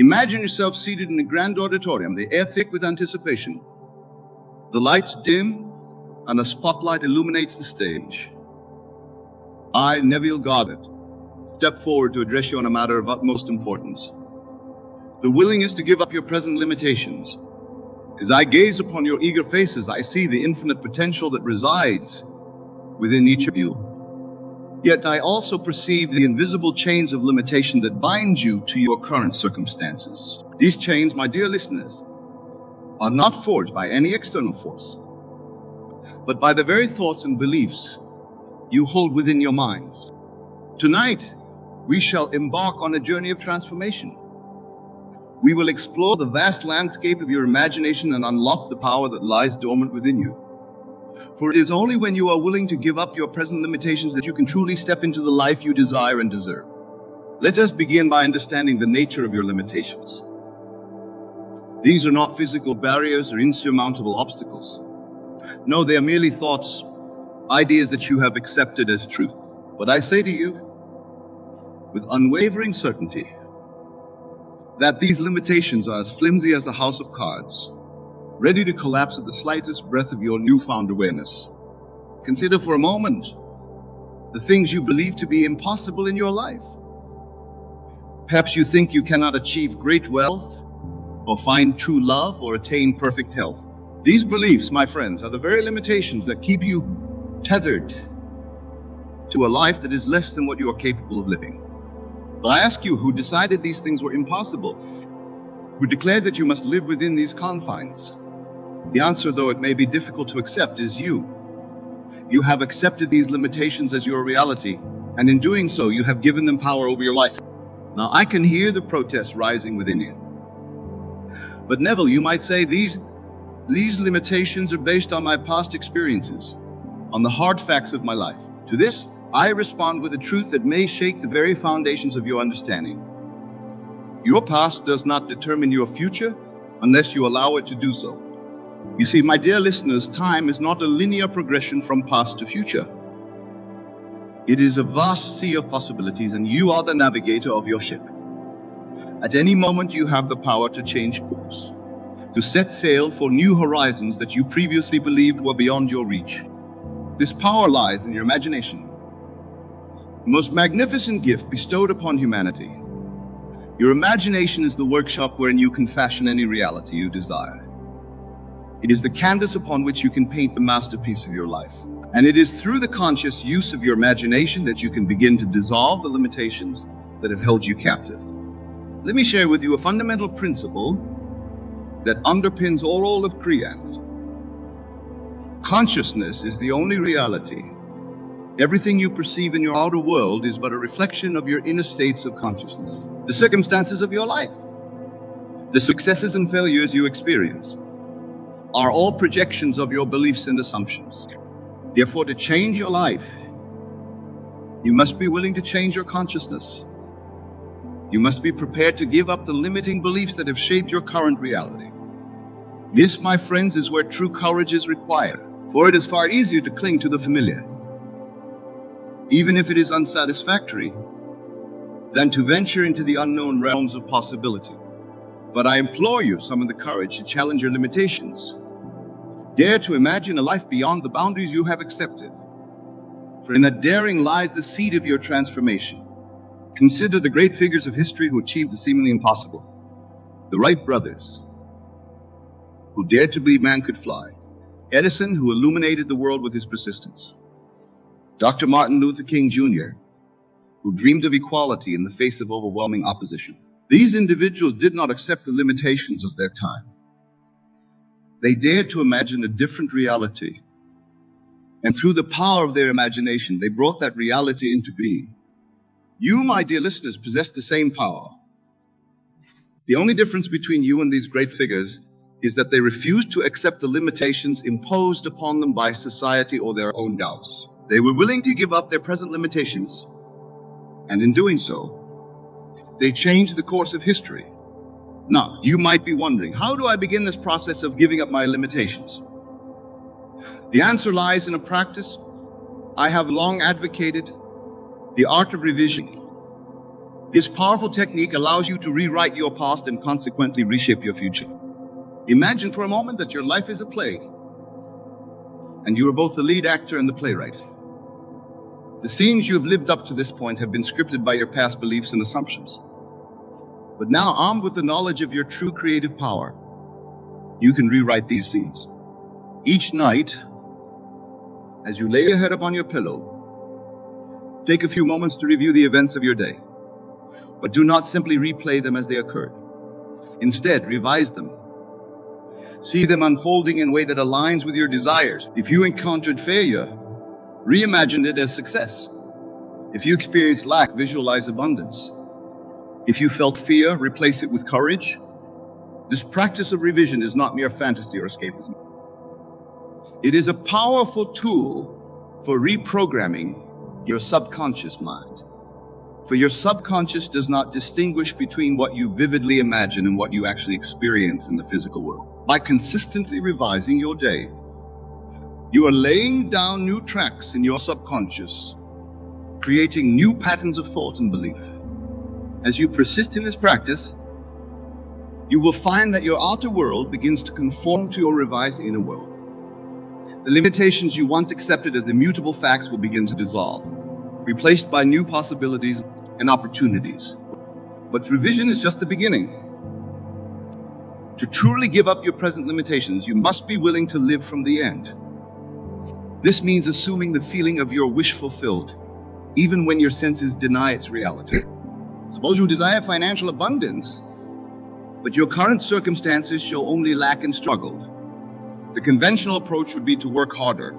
Imagine yourself seated in a grand auditorium, the air thick with anticipation. The lights dim, and a spotlight illuminates the stage. I, Neville Goddard, step forward to address you on a matter of utmost importance. The willingness to give up your present limitations. As I gaze upon your eager faces, I see the infinite potential that resides within each of you. Yet I also perceive the invisible chains of limitation that bind you to your current circumstances. These chains, my dear listeners, are not forged by any external force, but by the very thoughts and beliefs you hold within your minds. Tonight, we shall embark on a journey of transformation. We will explore the vast landscape of your imagination and unlock the power that lies dormant within you. For it is only when you are willing to give up your present limitations that you can truly step into the life you desire and deserve. Let us begin by understanding the nature of your limitations. These are not physical barriers or insurmountable obstacles. No, they are merely thoughts, ideas that you have accepted as truth. But I say to you, with unwavering certainty, that these limitations are as flimsy as a house of cards, ready to collapse at the slightest breath of your newfound awareness. Consider for a moment the things you believe to be impossible in your life. Perhaps you think you cannot achieve great wealth, or find true love, or attain perfect health. These beliefs, my friends, are the very limitations that keep you tethered to a life that is less than what you are capable of living. But I ask you, who decided these things were impossible? Who declared that you must live within these confines? The answer, though it may be difficult to accept, is you. You have accepted these limitations as your reality, and in doing so, you have given them power over your life. Now, I can hear the protests rising within you. But Neville, you might say, these limitations are based on my past experiences, on the hard facts of my life. To this, I respond with a truth that may shake the very foundations of your understanding. Your past does not determine your future unless you allow it to do so. You see, my dear listeners, time is not a linear progression from past to future. It is a vast sea of possibilities, and you are the navigator of your ship. At any moment, you have the power to change course, to set sail for new horizons that you previously believed were beyond your reach. This power lies in your imagination, the most magnificent gift bestowed upon humanity. Your imagination is the workshop wherein you can fashion any reality you desire. It is the canvas upon which you can paint the masterpiece of your life. And it is through the conscious use of your imagination that you can begin to dissolve the limitations that have held you captive. Let me share with you a fundamental principle that underpins all of creation. Consciousness is the only reality. Everything you perceive in your outer world is but a reflection of your inner states of consciousness. The circumstances of your life, the successes and failures you experience, are all projections of your beliefs and assumptions. Therefore, to change your life, you must be willing to change your consciousness. You must be prepared to give up the limiting beliefs that have shaped your current reality. This, my friends, is where true courage is required, for it is far easier to cling to the familiar, even if it is unsatisfactory, than to venture into the unknown realms of possibility. But I implore you, summon the courage to challenge your limitations. Dare to imagine a life beyond the boundaries you have accepted. For in that daring lies the seed of your transformation. Consider the great figures of history who achieved the seemingly impossible. The Wright brothers, who dared to believe man could fly. Edison, who illuminated the world with his persistence. Dr. Martin Luther King Jr., who dreamed of equality in the face of overwhelming opposition. These individuals did not accept the limitations of their time. They dared to imagine a different reality. And through the power of their imagination, they brought that reality into being. You, my dear listeners, possess the same power. The only difference between you and these great figures is that they refused to accept the limitations imposed upon them by society or their own doubts. They were willing to give up their present limitations, and in doing so, they changed the course of history. Now, you might be wondering, how do I begin this process of giving up my limitations? The answer lies in a practice I have long advocated, the art of revision. This powerful technique allows you to rewrite your past and consequently reshape your future. Imagine for a moment that your life is a play, and you are both the lead actor and the playwright. The scenes you have lived up to this point have been scripted by your past beliefs and assumptions. But now, armed with the knowledge of your true creative power, you can rewrite these scenes. Each night, as you lay your head upon your pillow, take a few moments to review the events of your day. But do not simply replay them as they occurred. Instead, revise them. See them unfolding in a way that aligns with your desires. If you encountered failure, reimagine it as success. If you experienced lack, visualize abundance. If you felt fear, replace it with courage. This practice of revision is not mere fantasy or escapism. It is a powerful tool for reprogramming your subconscious mind. For your subconscious does not distinguish between what you vividly imagine and what you actually experience in the physical world. By consistently revising your day, you are laying down new tracks in your subconscious, creating new patterns of thought and belief. As you persist in this practice, you will find that your outer world begins to conform to your revised inner world. The limitations you once accepted as immutable facts will begin to dissolve, replaced by new possibilities and opportunities. But revision is just the beginning. To truly give up your present limitations, you must be willing to live from the end. This means assuming the feeling of your wish fulfilled, even when your senses deny its reality. Suppose you desire financial abundance, but your current circumstances show only lack and struggle. The conventional approach would be to work harder,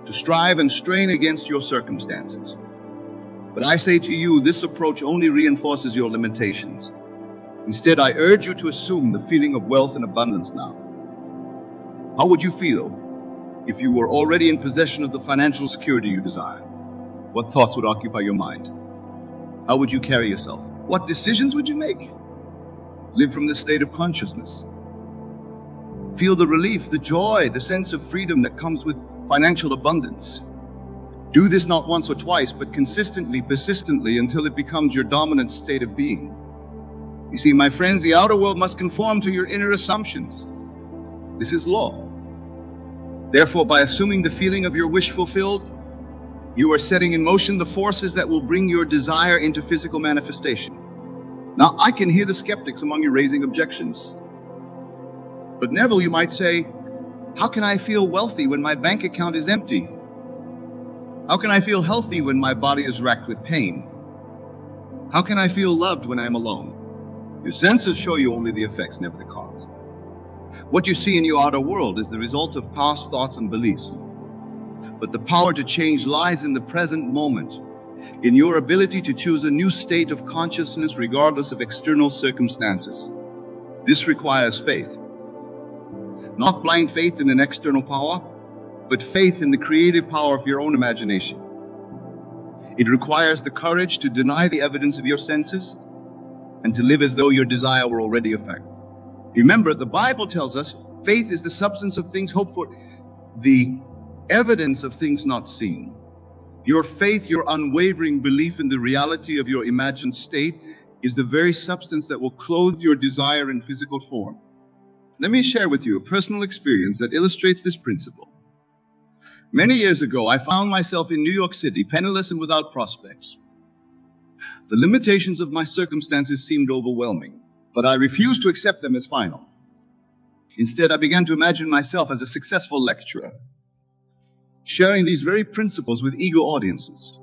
to strive and strain against your circumstances. But I say to you, this approach only reinforces your limitations. Instead, I urge you to assume the feeling of wealth and abundance now. How would you feel if you were already in possession of the financial security you desire? What thoughts would occupy your mind? How would you carry yourself? What decisions would you make? Live from this state of consciousness. Feel the relief, the joy, the sense of freedom that comes with financial abundance. Do this not once or twice, but consistently, persistently, until it becomes your dominant state of being. You see, my friends, the outer world must conform to your inner assumptions. This is law. Therefore, by assuming the feeling of your wish fulfilled, you are setting in motion the forces that will bring your desire into physical manifestation. Now, I can hear the skeptics among you raising objections. But Neville, you might say, how can I feel wealthy when my bank account is empty? How can I feel healthy when my body is racked with pain? How can I feel loved when I'm alone? Your senses show you only the effects, never the cause. What you see in your outer world is the result of past thoughts and beliefs. But the power to change lies in the present moment, in your ability to choose a new state of consciousness regardless of external circumstances. This requires faith. Not blind faith in an external power, but faith in the creative power of your own imagination. It requires the courage to deny the evidence of your senses and to live as though your desire were already a fact. Remember, the Bible tells us faith is the substance of things hoped for, the evidence of things not seen. Your faith, your unwavering belief in the reality of your imagined state, is the very substance that will clothe your desire in physical form. Let me share with you a personal experience that illustrates this principle. Many years ago, I found myself in New York City, penniless and without prospects. The limitations of my circumstances seemed overwhelming, but I refused to accept them as final. Instead, I began to imagine myself as a successful lecturer, sharing these very principles with eager audiences.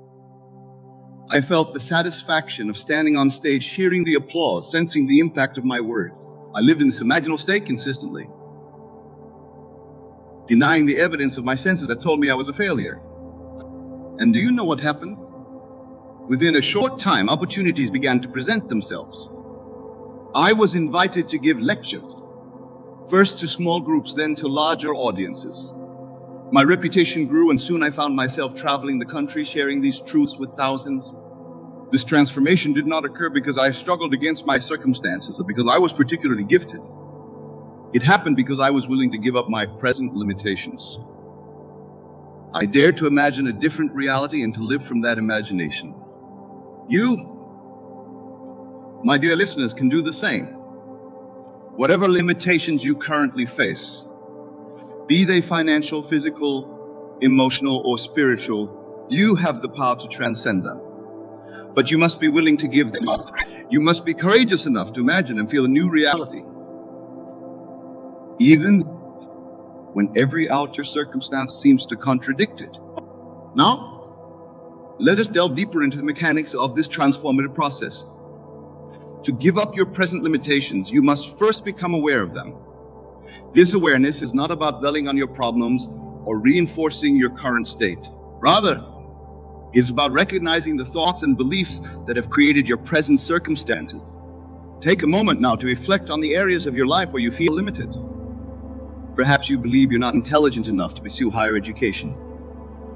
I felt the satisfaction of standing on stage, hearing the applause, sensing the impact of my words. I lived in this imaginal state consistently, denying the evidence of my senses that told me I was a failure. And do you know what happened? Within a short time, opportunities began to present themselves. I was invited to give lectures, first to small groups, then to larger audiences. My reputation grew, and soon I found myself traveling the country, sharing these truths with thousands. This transformation did not occur because I struggled against my circumstances or because I was particularly gifted. It happened because I was willing to give up my present limitations. I dared to imagine a different reality and to live from that imagination. You my dear listeners, can do the same. Whatever limitations you currently face, be they financial, physical, emotional, or spiritual, you have the power to transcend them. But you must be willing to give them up. You must be courageous enough to imagine and feel a new reality, even when every outer circumstance seems to contradict it. Now, let us delve deeper into the mechanics of this transformative process. To give up your present limitations, you must first become aware of them. This awareness is not about dwelling on your problems or reinforcing your current state. Rather, it's about recognizing the thoughts and beliefs that have created your present circumstances. Take a moment now to reflect on the areas of your life where you feel limited. Perhaps you believe you're not intelligent enough to pursue higher education.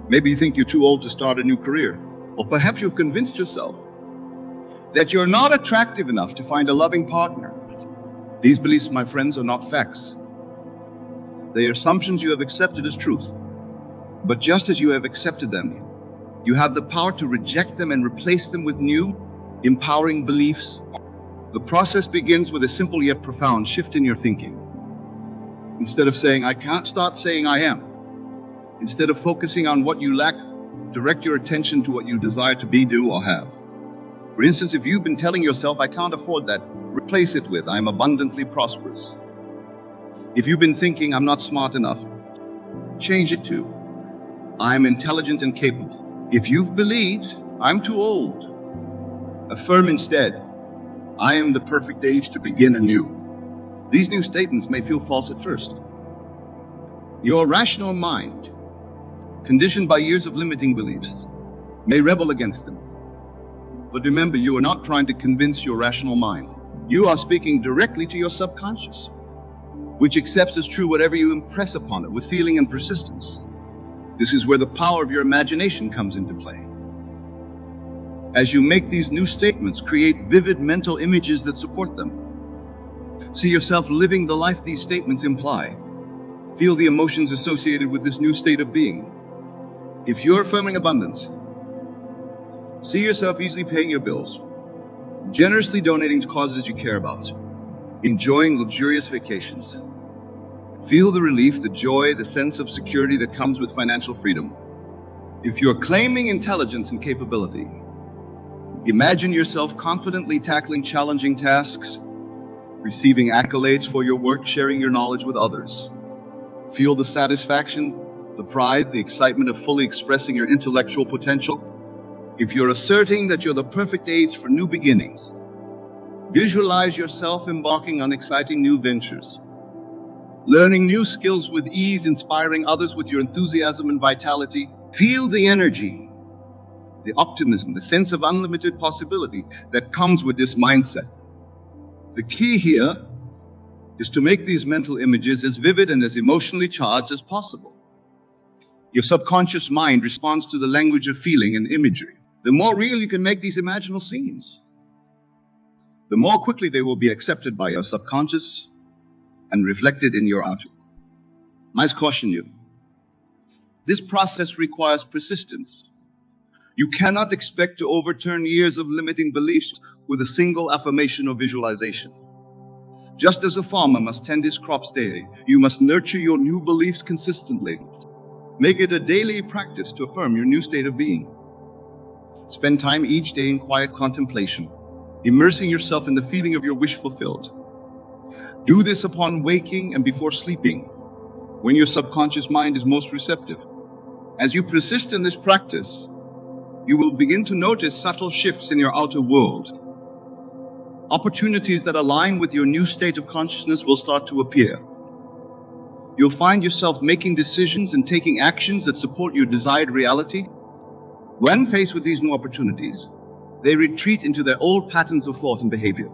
Maybe you think you're too old to start a new career. Or perhaps you've convinced yourself that you're not attractive enough to find a loving partner. These beliefs, my friends, are not facts. They are assumptions you have accepted as truth. But just as you have accepted them, you have the power to reject them and replace them with new, empowering beliefs. The process begins with a simple yet profound shift in your thinking. Instead of saying, I can't, start saying, I am. Instead of focusing on what you lack, direct your attention to what you desire to be, do, or have. For instance, if you've been telling yourself, I can't afford that, replace it with, I'm abundantly prosperous. If you've been thinking, I'm not smart enough, change it to, I'm intelligent and capable. If you've believed, I'm too old, affirm instead, I am the perfect age to begin anew. These new statements may feel false at first. Your rational mind, conditioned by years of limiting beliefs, may rebel against them. But remember, you are not trying to convince your rational mind. You are speaking directly to your subconscious, which accepts as true whatever you impress upon it with feeling and persistence. This is where the power of your imagination comes into play. As you make these new statements, create vivid mental images that support them. See yourself living the life these statements imply. Feel the emotions associated with this new state of being. If you're affirming abundance, see yourself easily paying your bills, generously donating to causes you care about, enjoying luxurious vacations. Feel the relief, the joy, the sense of security that comes with financial freedom. If you're claiming intelligence and capability, imagine yourself confidently tackling challenging tasks, receiving accolades for your work, sharing your knowledge with others. Feel the satisfaction, the pride, the excitement of fully expressing your intellectual potential. If you're asserting that you're the perfect age for new beginnings, visualize yourself embarking on exciting new ventures, learning new skills with ease, inspiring others with your enthusiasm and vitality. Feel the energy, the optimism, the sense of unlimited possibility that comes with this mindset. The key here is to make these mental images as vivid and as emotionally charged as possible. Your subconscious mind responds to the language of feeling and imagery. The more real you can make these imaginal scenes, the more quickly they will be accepted by your subconscious and reflected in your outer. I must caution you, this process requires persistence. You cannot expect to overturn years of limiting beliefs with a single affirmation or visualization. Just as a farmer must tend his crops daily, you must nurture your new beliefs consistently. Make it a daily practice to affirm your new state of being. Spend time each day in quiet contemplation, immersing yourself in the feeling of your wish fulfilled. Do this upon waking and before sleeping, when your subconscious mind is most receptive. As you persist in this practice, you will begin to notice subtle shifts in your outer world. Opportunities that align with your new state of consciousness will start to appear. You'll find yourself making decisions and taking actions that support your desired reality. When faced with these new opportunities, they retreat into their old patterns of thought and behavior.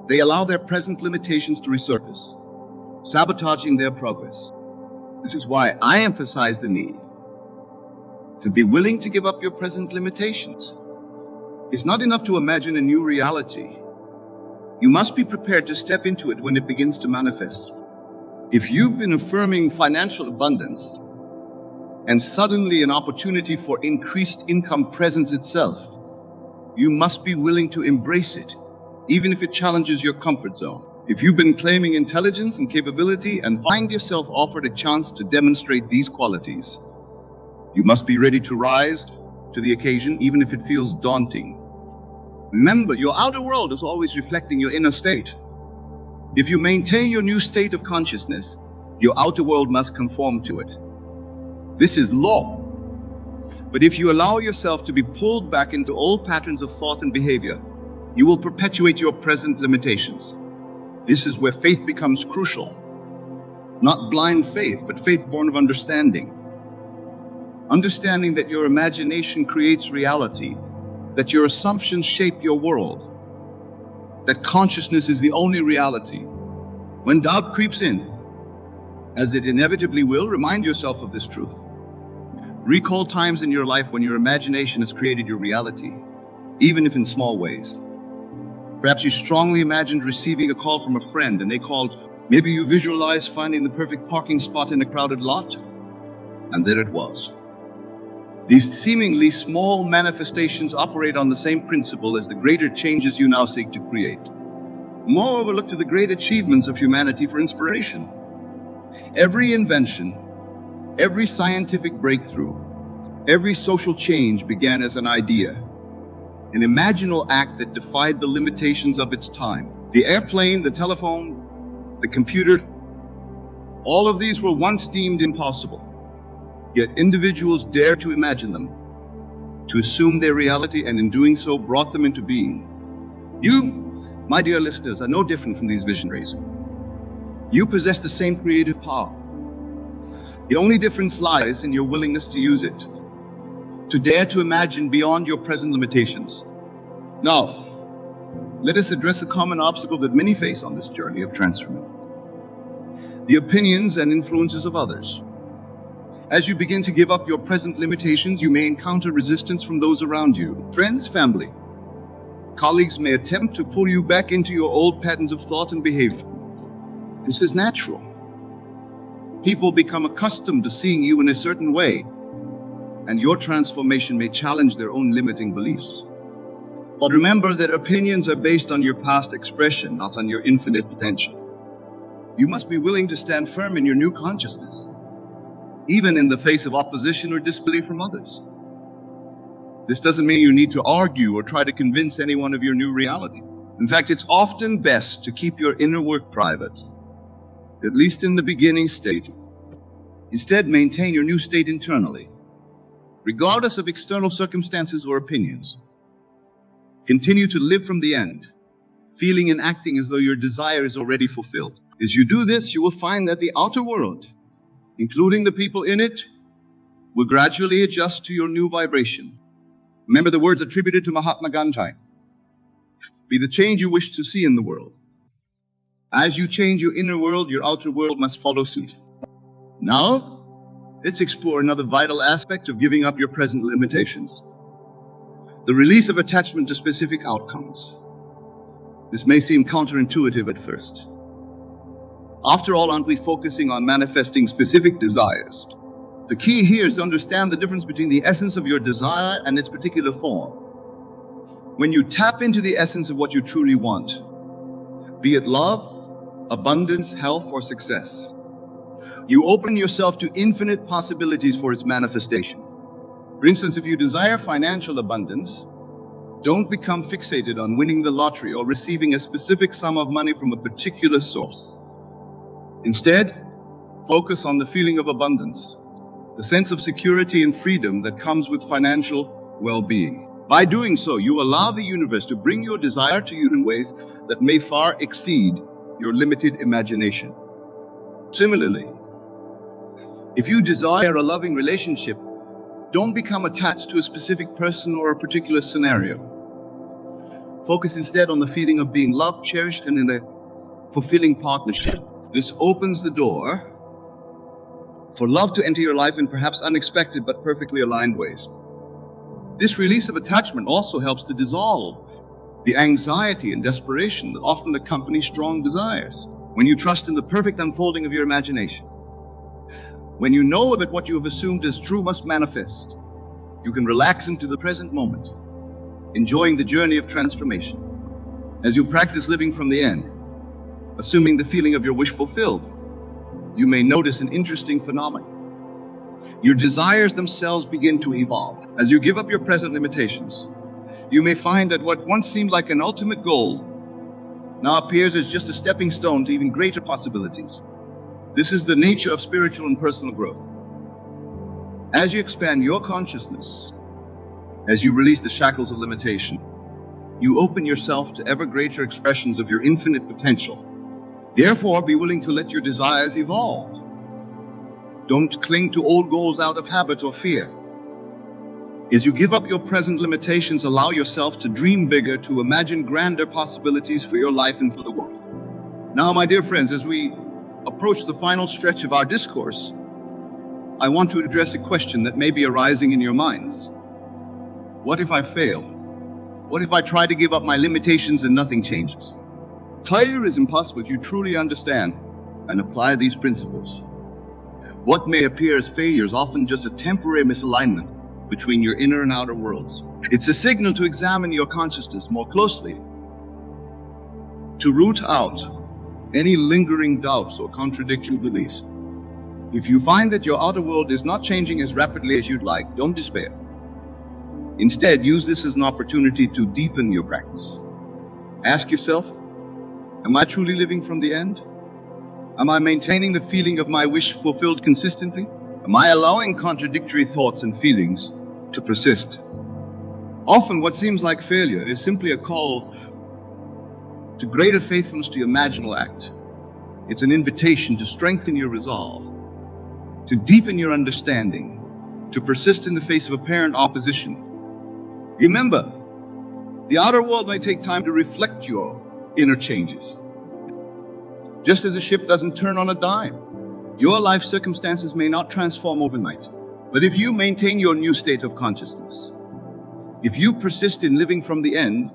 They allow their present limitations to resurface, sabotaging their progress. This is why I emphasize the need to be willing to give up your present limitations. It's not enough to imagine a new reality. You must be prepared to step into it when it begins to manifest. If you've been affirming financial abundance and suddenly an opportunity for increased income presents itself, You must be willing to embrace it, even if it challenges your comfort zone. If you've been claiming intelligence and capability and find yourself offered a chance to demonstrate these qualities, you must be ready to rise to the occasion, even if it feels daunting. Remember, your outer world is always reflecting your inner state. If you maintain your new state of consciousness, your outer world must conform to it. This is law. But if you allow yourself to be pulled back into old patterns of thought and behavior, you will perpetuate your present limitations. This is where faith becomes crucial. Not blind faith, but faith born of understanding. Understanding that your imagination creates reality, that your assumptions shape your world, that consciousness is the only reality. When doubt creeps in, as it inevitably will, remind yourself of this truth. Recall times in your life when your imagination has created your reality, even if in small ways. Perhaps you strongly imagined receiving a call from a friend and they called. Maybe you visualized finding the perfect parking spot in a crowded lot, and there it was. These seemingly small manifestations operate on the same principle as the greater changes you now seek to create. Moreover, look to the great achievements of humanity for inspiration. Every invention, every scientific breakthrough, every social change began as an idea, an imaginal act that defied the limitations of its time. The airplane, the telephone, the computer, all of these were once deemed impossible. Yet individuals dared to imagine them, to assume their reality, and in doing so brought them into being. You, my dear listeners, are no different from these visionaries. You possess the same creative power. The only difference lies in your willingness to use it, to dare to imagine beyond your present limitations. Now, let us address a common obstacle that many face on this journey of transformation: the opinions and influences of others. As you begin to give up your present limitations, you may encounter resistance from those around you. Friends, family, colleagues may attempt to pull you back into your old patterns of thought and behavior. This is natural. People become accustomed to seeing you in a certain way, and your transformation may challenge their own limiting beliefs. But remember that opinions are based on your past expression, not on your infinite potential. You must be willing to stand firm in your new consciousness, even in the face of opposition or disbelief from others. This doesn't mean you need to argue or try to convince anyone of your new reality. In fact, it's often best to keep your inner work private, at least in the beginning stage. Instead, maintain your new state internally, regardless of external circumstances or opinions. Continue to live from the end, feeling and acting as though your desire is already fulfilled. As you do this, you will find that the outer world, including the people in it, will gradually adjust to your new vibration. Remember the words attributed to Mahatma Gandhi: be the change you wish to see in the world. As you change your inner world, your outer world must follow suit. Now, let's explore another vital aspect of giving up your present limitations: the release of attachment to specific outcomes. This may seem counterintuitive at first. After all, aren't we focusing on manifesting specific desires? The key here is to understand the difference between the essence of your desire and its particular form. When you tap into the essence of what you truly want, be it love, abundance, health, or success, you open yourself to infinite possibilities for its manifestation. For instance, if you desire financial abundance, don't become fixated on winning the lottery or receiving a specific sum of money from a particular source. Instead, focus on the feeling of abundance, the sense of security and freedom that comes with financial well-being. By doing so, you allow the universe to bring your desire to you in ways that may far exceed your limited imagination. Similarly, if you desire a loving relationship, don't become attached to a specific person or a particular scenario. Focus instead on the feeling of being loved, cherished, and in a fulfilling partnership. This opens the door for love to enter your life in perhaps unexpected but perfectly aligned ways. This release of attachment also helps to dissolve the anxiety and desperation that often accompany strong desires. When you trust in the perfect unfolding of your imagination, when you know that what you have assumed as true must manifest, you can relax into the present moment, enjoying the journey of transformation. As you practice living from the end, assuming the feeling of your wish fulfilled, you may notice an interesting phenomenon. Your desires themselves begin to evolve. As you give up your present limitations, you may find that what once seemed like an ultimate goal now appears as just a stepping stone to even greater possibilities. This is the nature of spiritual and personal growth. As you expand your consciousness, as you release the shackles of limitation, you open yourself to ever greater expressions of your infinite potential. Therefore, be willing to let your desires evolve. Don't cling to old goals out of habit or fear. As you give up your present limitations, allow yourself to dream bigger, to imagine grander possibilities for your life and for the world. Now, my dear friends, as we approach the final stretch of our discourse, I want to address a question that may be arising in your minds. What if I fail? What if I try to give up my limitations and nothing changes? Failure is impossible if you truly understand and apply these principles. What may appear as failure is often just a temporary misalignment between your inner and outer worlds. It's a signal to examine your consciousness more closely, to root out any lingering doubts or contradictory beliefs. If you find that your outer world is not changing as rapidly as you'd like, don't despair. Instead, use this as an opportunity to deepen your practice. Ask yourself, am I truly living from the end? Am I maintaining the feeling of my wish fulfilled consistently? Am I allowing contradictory thoughts and feelings to persist? Often what seems like failure is simply a call to greater faithfulness to your imaginal act. It's an invitation to strengthen your resolve, to deepen your understanding, to persist in the face of apparent opposition. Remember, the outer world may take time to reflect your inner changes. Just as a ship doesn't turn on a dime, your life circumstances may not transform overnight. But if you maintain your new state of consciousness, if you persist in living from the end,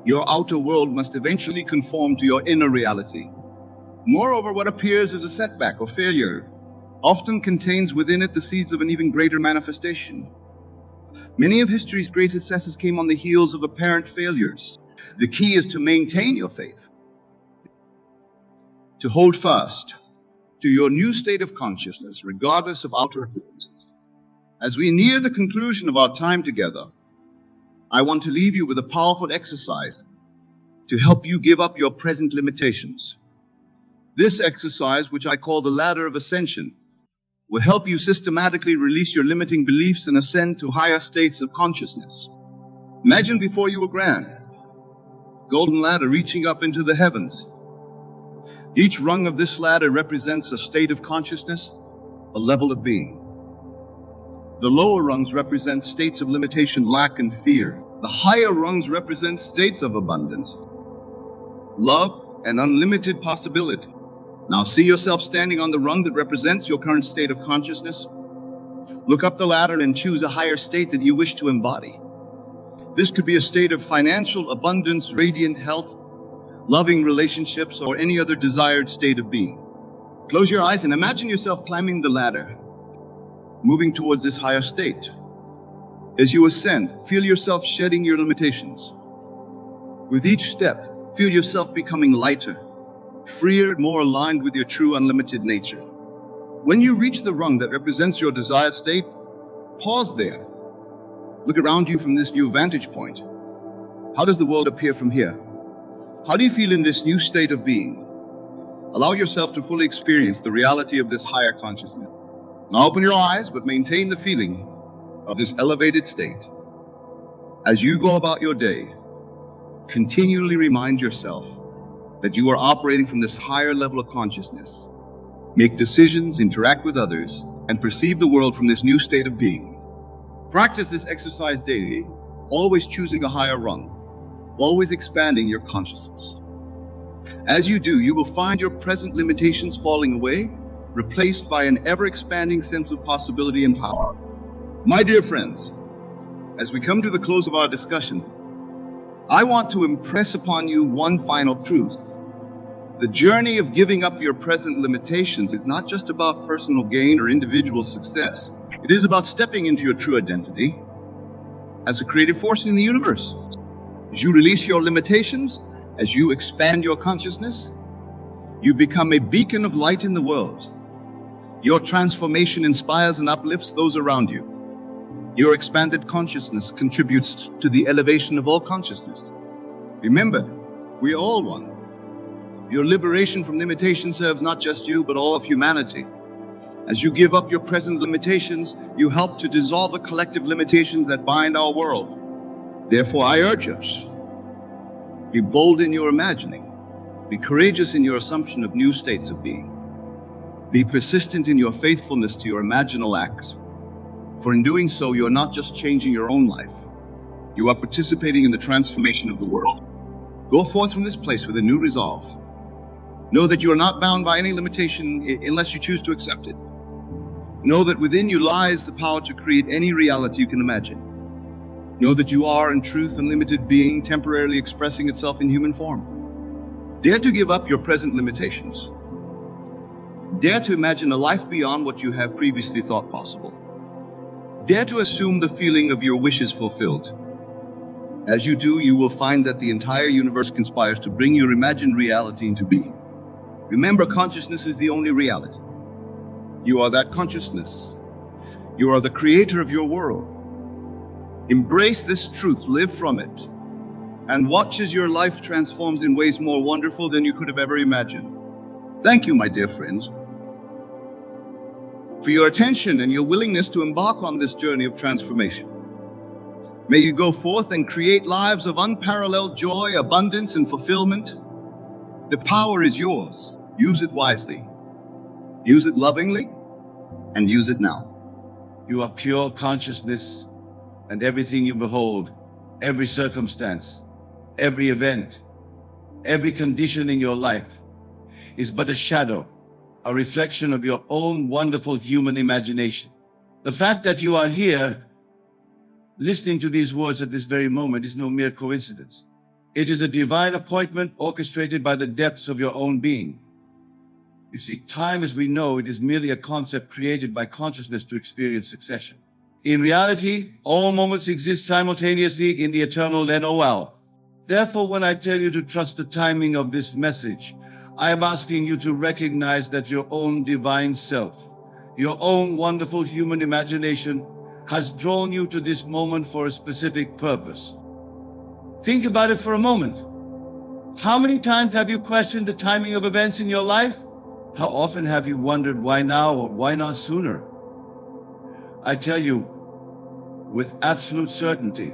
your outer world must eventually conform to your inner reality. Moreover, what appears as a setback or failure often contains within it the seeds of an even greater manifestation. Many of history's great successes came on the heels of apparent failures. The key is to maintain your faith, to hold fast to your new state of consciousness, regardless of outer appearances. As we near the conclusion of our time together, I want to leave you with a powerful exercise to help you give up your present limitations. This exercise, which I call the ladder of ascension, will help you systematically release your limiting beliefs and ascend to higher states of consciousness. Imagine before you a grand, golden ladder reaching up into the heavens. Each rung of this ladder represents a state of consciousness, a level of being. The lower rungs represent states of limitation, lack, and fear. The higher rungs represent states of abundance, love, and unlimited possibility. Now see yourself standing on the rung that represents your current state of consciousness. Look up the ladder and choose a higher state that you wish to embody. This could be a state of financial abundance, radiant health, loving relationships, or any other desired state of being. Close your eyes and imagine yourself climbing the ladder, moving towards this higher state. As you ascend, feel yourself shedding your limitations. With each step, feel yourself becoming lighter, freer, more aligned with your true unlimited nature. When you reach the rung that represents your desired state, pause there. Look around you from this new vantage point. How does the world appear from here? How do you feel in this new state of being? Allow yourself to fully experience the reality of this higher consciousness. Now open your eyes, but maintain the feeling of this elevated state. As you go about your day, continually remind yourself that you are operating from this higher level of consciousness. Make decisions, interact with others, and perceive the world from this new state of being. Practice this exercise daily, always choosing a higher rung, always expanding your consciousness. As you do, you will find your present limitations falling away, replaced by an ever-expanding sense of possibility and power. My dear friends, as we come to the close of our discussion, I want to impress upon you one final truth. The journey of giving up your present limitations is not just about personal gain or individual success. It is about stepping into your true identity as a creative force in the universe. As you release your limitations, as you expand your consciousness, you become a beacon of light in the world. Your transformation inspires and uplifts those around you. Your expanded consciousness contributes to the elevation of all consciousness. Remember, we are all one. Your liberation from limitation serves not just you, but all of humanity. As you give up your present limitations, you help to dissolve the collective limitations that bind our world. Therefore, I urge us, be bold in your imagining. Be courageous in your assumption of new states of being. Be persistent in your faithfulness to your imaginal acts. For in doing so, you are not just changing your own life. You are participating in the transformation of the world. Go forth from this place with a new resolve. Know that you are not bound by any limitation unless you choose to accept it. Know that within you lies the power to create any reality you can imagine. Know that you are, in truth, unlimited being temporarily expressing itself in human form. Dare to give up your present limitations. Dare to imagine a life beyond what you have previously thought possible. Dare to assume the feeling of your wishes fulfilled. As you do, you will find that the entire universe conspires to bring your imagined reality into being. Remember, consciousness is the only reality. You are that consciousness. You are the creator of your world. Embrace this truth, live from it, and watch as your life transforms in ways more wonderful than you could have ever imagined. Thank you, my dear friends, for your attention and your willingness to embark on this journey of transformation. May you go forth and create lives of unparalleled joy, abundance, and fulfillment. The power is yours. Use it wisely. Use it lovingly, and use it now. You are pure consciousness, and everything you behold, every circumstance, every event, every condition in your life is but a shadow, a reflection of your own wonderful human imagination. The fact that you are here listening to these words at this very moment is no mere coincidence. It is a divine appointment orchestrated by the depths of your own being. You see, time as we know it is merely a concept created by consciousness to experience succession. In reality, all moments exist simultaneously in the eternal NOL. Therefore, when I tell you to trust the timing of this message, I am asking you to recognize that your own divine self, your own wonderful human imagination, has drawn you to this moment for a specific purpose. Think about it for a moment. How many times have you questioned the timing of events in your life? How often have you wondered why now or why not sooner? I tell you with absolute certainty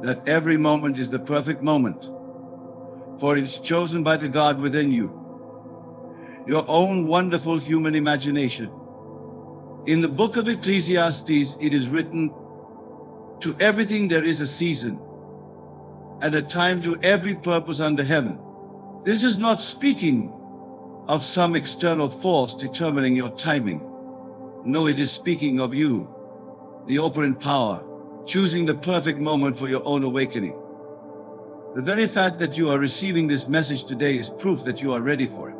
that every moment is the perfect moment, for it is chosen by the God within you, your own wonderful human imagination. In the book of Ecclesiastes, it is written, "To everything there is a season, and a time to every purpose under heaven." This is not speaking of some external force determining your timing. No, it is speaking of you, the operant power, choosing the perfect moment for your own awakening. The very fact that you are receiving this message today is proof that you are ready for it.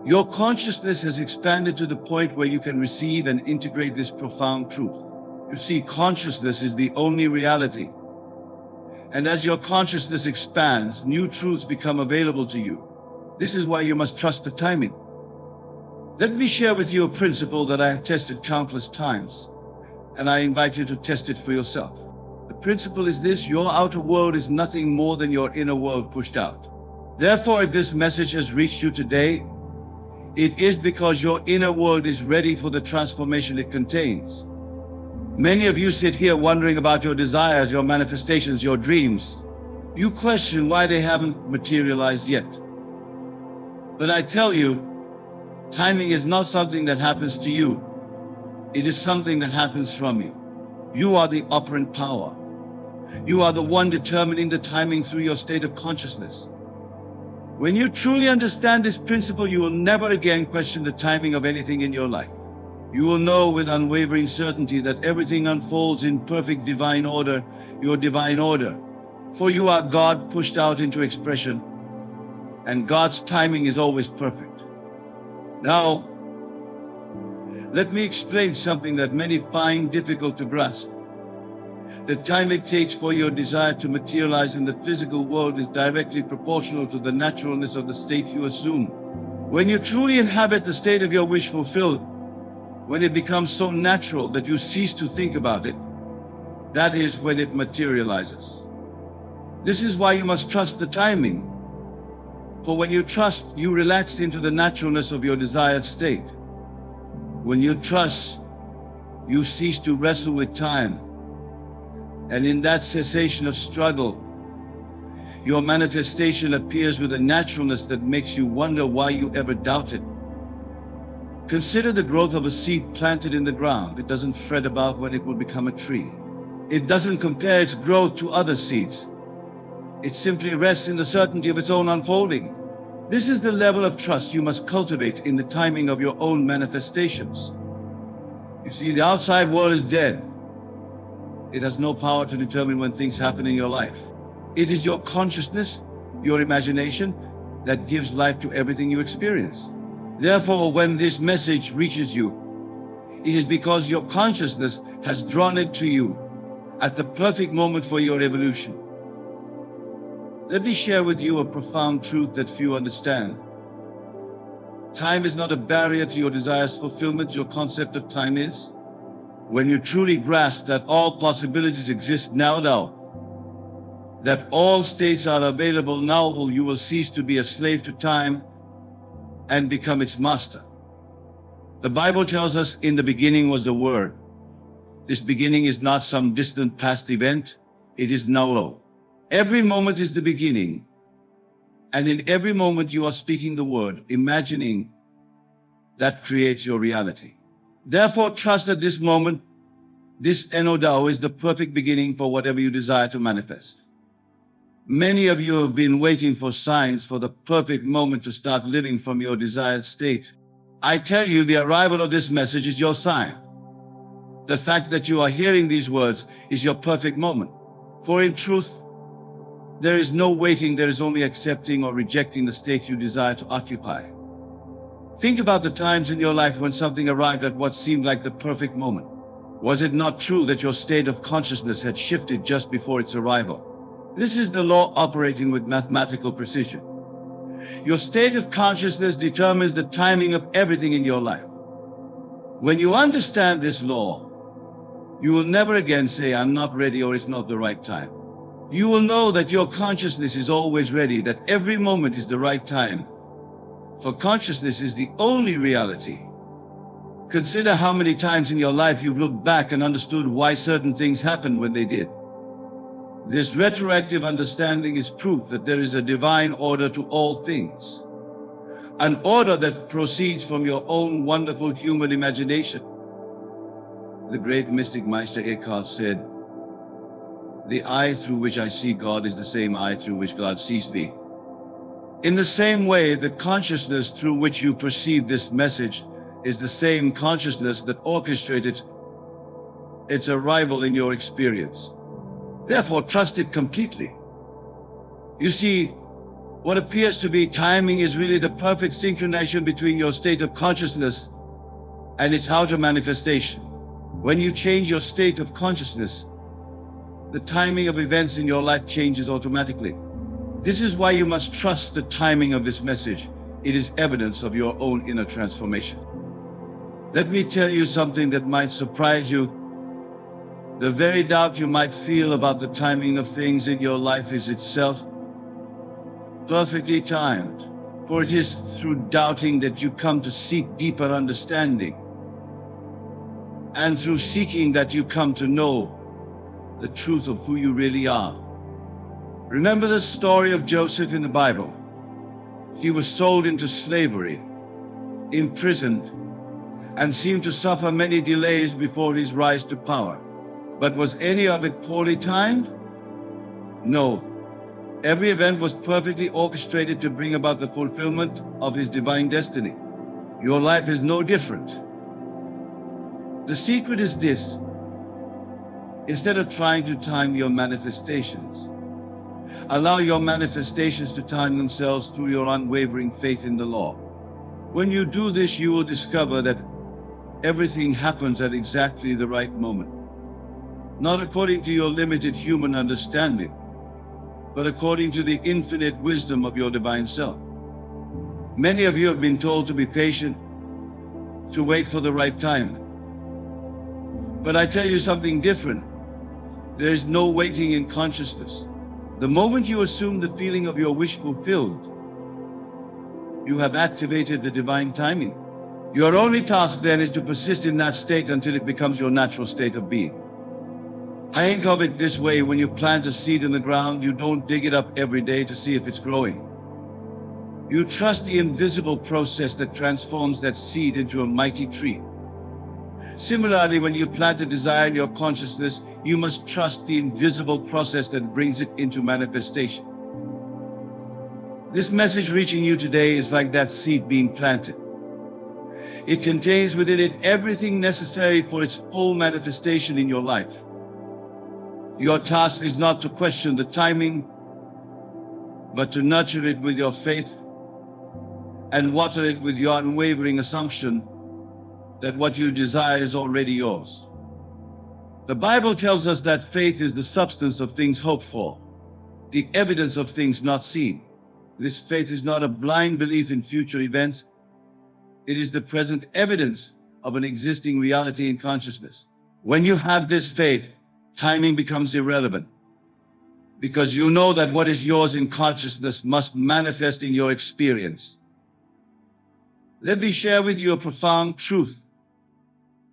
Your consciousness has expanded to the point where you can receive and integrate this profound truth. You see, consciousness is the only reality. And as your consciousness expands, new truths become available to you. This is why you must trust the timing. Let me share with you a principle that I have tested countless times, and I invite you to test it for yourself. The principle is this: your outer world is nothing more than your inner world pushed out. Therefore, if this message has reached you today, it is because your inner world is ready for the transformation it contains. Many of you sit here wondering about your desires, your manifestations, your dreams. You question why they haven't materialized yet. But I tell you, timing is not something that happens to you. It is something that happens from you. You are the operant power. You are the one determining the timing through your state of consciousness. When you truly understand this principle, you will never again question the timing of anything in your life. You will know with unwavering certainty that everything unfolds in perfect divine order, your divine order. For you are God pushed out into expression, and God's timing is always perfect. Now, let me explain something that many find difficult to grasp. The time it takes for your desire to materialize in the physical world is directly proportional to the naturalness of the state you assume. When you truly inhabit the state of your wish fulfilled, when it becomes so natural that you cease to think about it, that is when it materializes. This is why you must trust the timing. For when you trust, you relax into the naturalness of your desired state. When you trust, you cease to wrestle with time. And in that cessation of struggle, your manifestation appears with a naturalness that makes you wonder why you ever doubted. Consider the growth of a seed planted in the ground. It doesn't fret about when it will become a tree. It doesn't compare its growth to other seeds. It simply rests in the certainty of its own unfolding. This is the level of trust you must cultivate in the timing of your own manifestations. You see, the outside world is dead. It has no power to determine when things happen in your life. It is your consciousness, your imagination, that gives life to everything you experience. Therefore, when this message reaches you, it is because your consciousness has drawn it to you at the perfect moment for your evolution. Let me share with you a profound truth that few understand. Time is not a barrier to your desires' fulfillment. Your concept of time is. When you truly grasp that all possibilities exist now, that all states are available now, you will cease to be a slave to time and become its master. The Bible tells us, in the beginning was the Word. This beginning is not some distant past event. It is now. Every moment is the beginning. And in every moment you are speaking the word, imagining that creates your reality. Therefore, trust that this moment, this Enodao, is the perfect beginning for whatever you desire to manifest. Many of you have been waiting for signs for the perfect moment to start living from your desired state. I tell you, the arrival of this message is your sign. The fact that you are hearing these words is your perfect moment. For in truth, there is no waiting, there is only accepting or rejecting the state you desire to occupy. Think about the times in your life when something arrived at what seemed like the perfect moment. Was it not true that your state of consciousness had shifted just before its arrival? This is the law operating with mathematical precision. Your state of consciousness determines the timing of everything in your life. When you understand this law, you will never again say, I'm not ready, or it's not the right time. You will know that your consciousness is always ready, that every moment is the right time. For consciousness is the only reality. Consider how many times in your life you've looked back and understood why certain things happened when they did. This retroactive understanding is proof that there is a divine order to all things. An order that proceeds from your own wonderful human imagination. The great mystic Meister Eckhart said, "The eye through which I see God is the same eye through which God sees me." In the same way, the consciousness through which you perceive this message is the same consciousness that orchestrated its arrival in your experience. Therefore, trust it completely. You see, what appears to be timing is really the perfect synchronization between your state of consciousness and its outer manifestation. When you change your state of consciousness, the timing of events in your life changes automatically. This is why you must trust the timing of this message. It is evidence of your own inner transformation. Let me tell you something that might surprise you. The very doubt you might feel about the timing of things in your life is itself perfectly timed. For it is through doubting that you come to seek deeper understanding. And through seeking that you come to know the truth of who you really are. Remember the story of Joseph in the Bible. He was sold into slavery, imprisoned, and seemed to suffer many delays before his rise to power. But was any of it poorly timed? No. Every event was perfectly orchestrated to bring about the fulfillment of his divine destiny. Your life is no different. The secret is this. Instead of trying to time your manifestations, allow your manifestations to time themselves through your unwavering faith in the law. When you do this, you will discover that everything happens at exactly the right moment. not according to your limited human understanding, but according to the infinite wisdom of your divine self. Many of you have been told to be patient, to wait for the right time. But I tell you something different. There is no waiting in consciousness. The moment you assume the feeling of your wish fulfilled, you have activated the divine timing. Your only task then is to persist in that state until it becomes your natural state of being. I think of it this way: when you plant a seed in the ground, you don't dig it up every day to see if it's growing. You trust the invisible process that transforms that seed into a mighty tree. Similarly, when you plant a desire in your consciousness, you must trust the invisible process that brings it into manifestation. This message reaching you today is like that seed being planted. It contains within it everything necessary for its full manifestation in your life. Your task is not to question the timing, but to nurture it with your faith and water it with your unwavering assumption that what you desire is already yours. The Bible tells us that faith is the substance of things hoped for, the evidence of things not seen. This faith is not a blind belief in future events. It is the present evidence of an existing reality in consciousness. When you have this faith, timing becomes irrelevant, because you know that what is yours in consciousness must manifest in your experience. Let me share with you a profound truth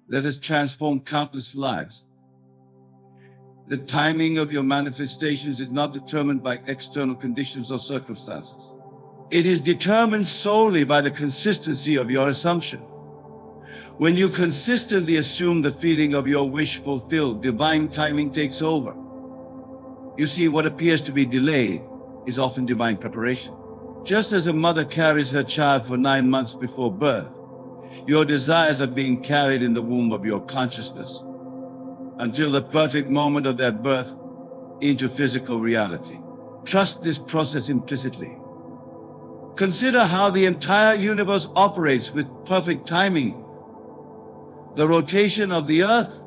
that has transformed countless lives. The timing of your manifestations is not determined by external conditions or circumstances. It is determined solely by the consistency of your assumption. When you consistently assume the feeling of your wish fulfilled, divine timing takes over. You see, what appears to be delay is often divine preparation. Just as a mother carries her child for 9 months before birth, your desires are being carried in the womb of your consciousness until the perfect moment of their birth into physical reality. Trust this process implicitly. Consider how the entire universe operates with perfect timing. The rotation of the earth,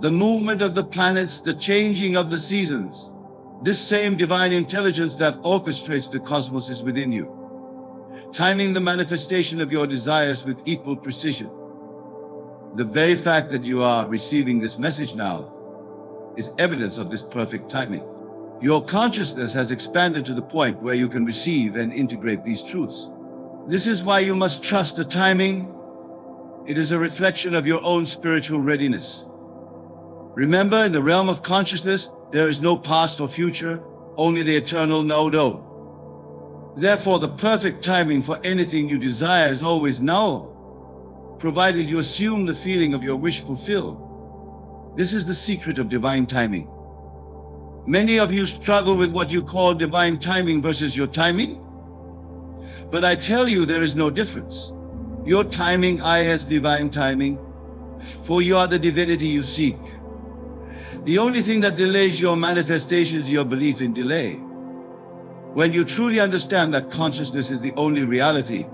the movement of the planets, the changing of the seasons. This same divine intelligence that orchestrates the cosmos is within you, timing the manifestation of your desires with equal precision. The very fact that you are receiving this message now is evidence of this perfect timing. Your consciousness has expanded to the point where you can receive and integrate these truths. This is why you must trust the timing. It is a reflection of your own spiritual readiness. Remember, in the realm of consciousness, there is no past or future, only the eternal no. Therefore, the perfect timing for anything you desire is always now, provided you assume the feeling of your wish fulfilled. This is the secret of divine timing. Many of you struggle with what you call divine timing versus your timing. But I tell you, there is no difference. Your timing, I has divine timing, for you are the divinity you seek. The only thing that delays your manifestation is your belief in delay. When you truly understand that consciousness is the only reality,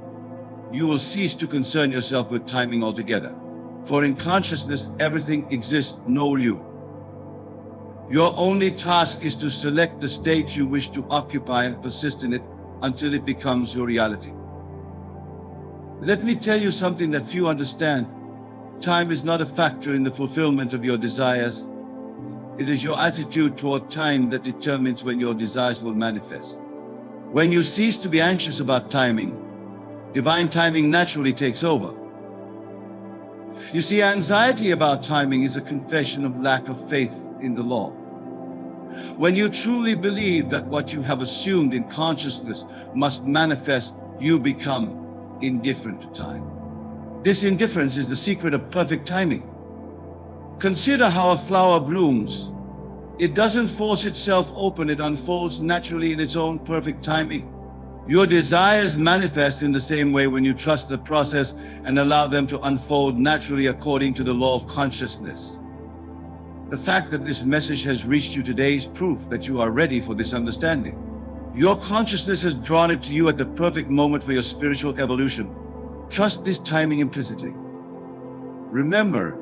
you will cease to concern yourself with timing altogether. For in consciousness, everything exists, no you. Your only task is to select the state you wish to occupy and persist in it until it becomes your reality. Let me tell you something that few understand. Time is not a factor in the fulfillment of your desires. It is your attitude toward time that determines when your desires will manifest. When you cease to be anxious about timing, divine timing naturally takes over. You see, anxiety about timing is a confession of lack of faith in the law. When you truly believe that what you have assumed in consciousness must manifest, you become indifferent to time. This indifference is the secret of perfect timing. Consider how a flower blooms. It doesn't force itself open, it unfolds naturally in its own perfect timing. Your desires manifest in the same way when you trust the process and allow them to unfold naturally according to the law of consciousness. The fact that this message has reached you today is proof that you are ready for this understanding. Your consciousness has drawn it to you at the perfect moment for your spiritual evolution. Trust this timing implicitly. Remember,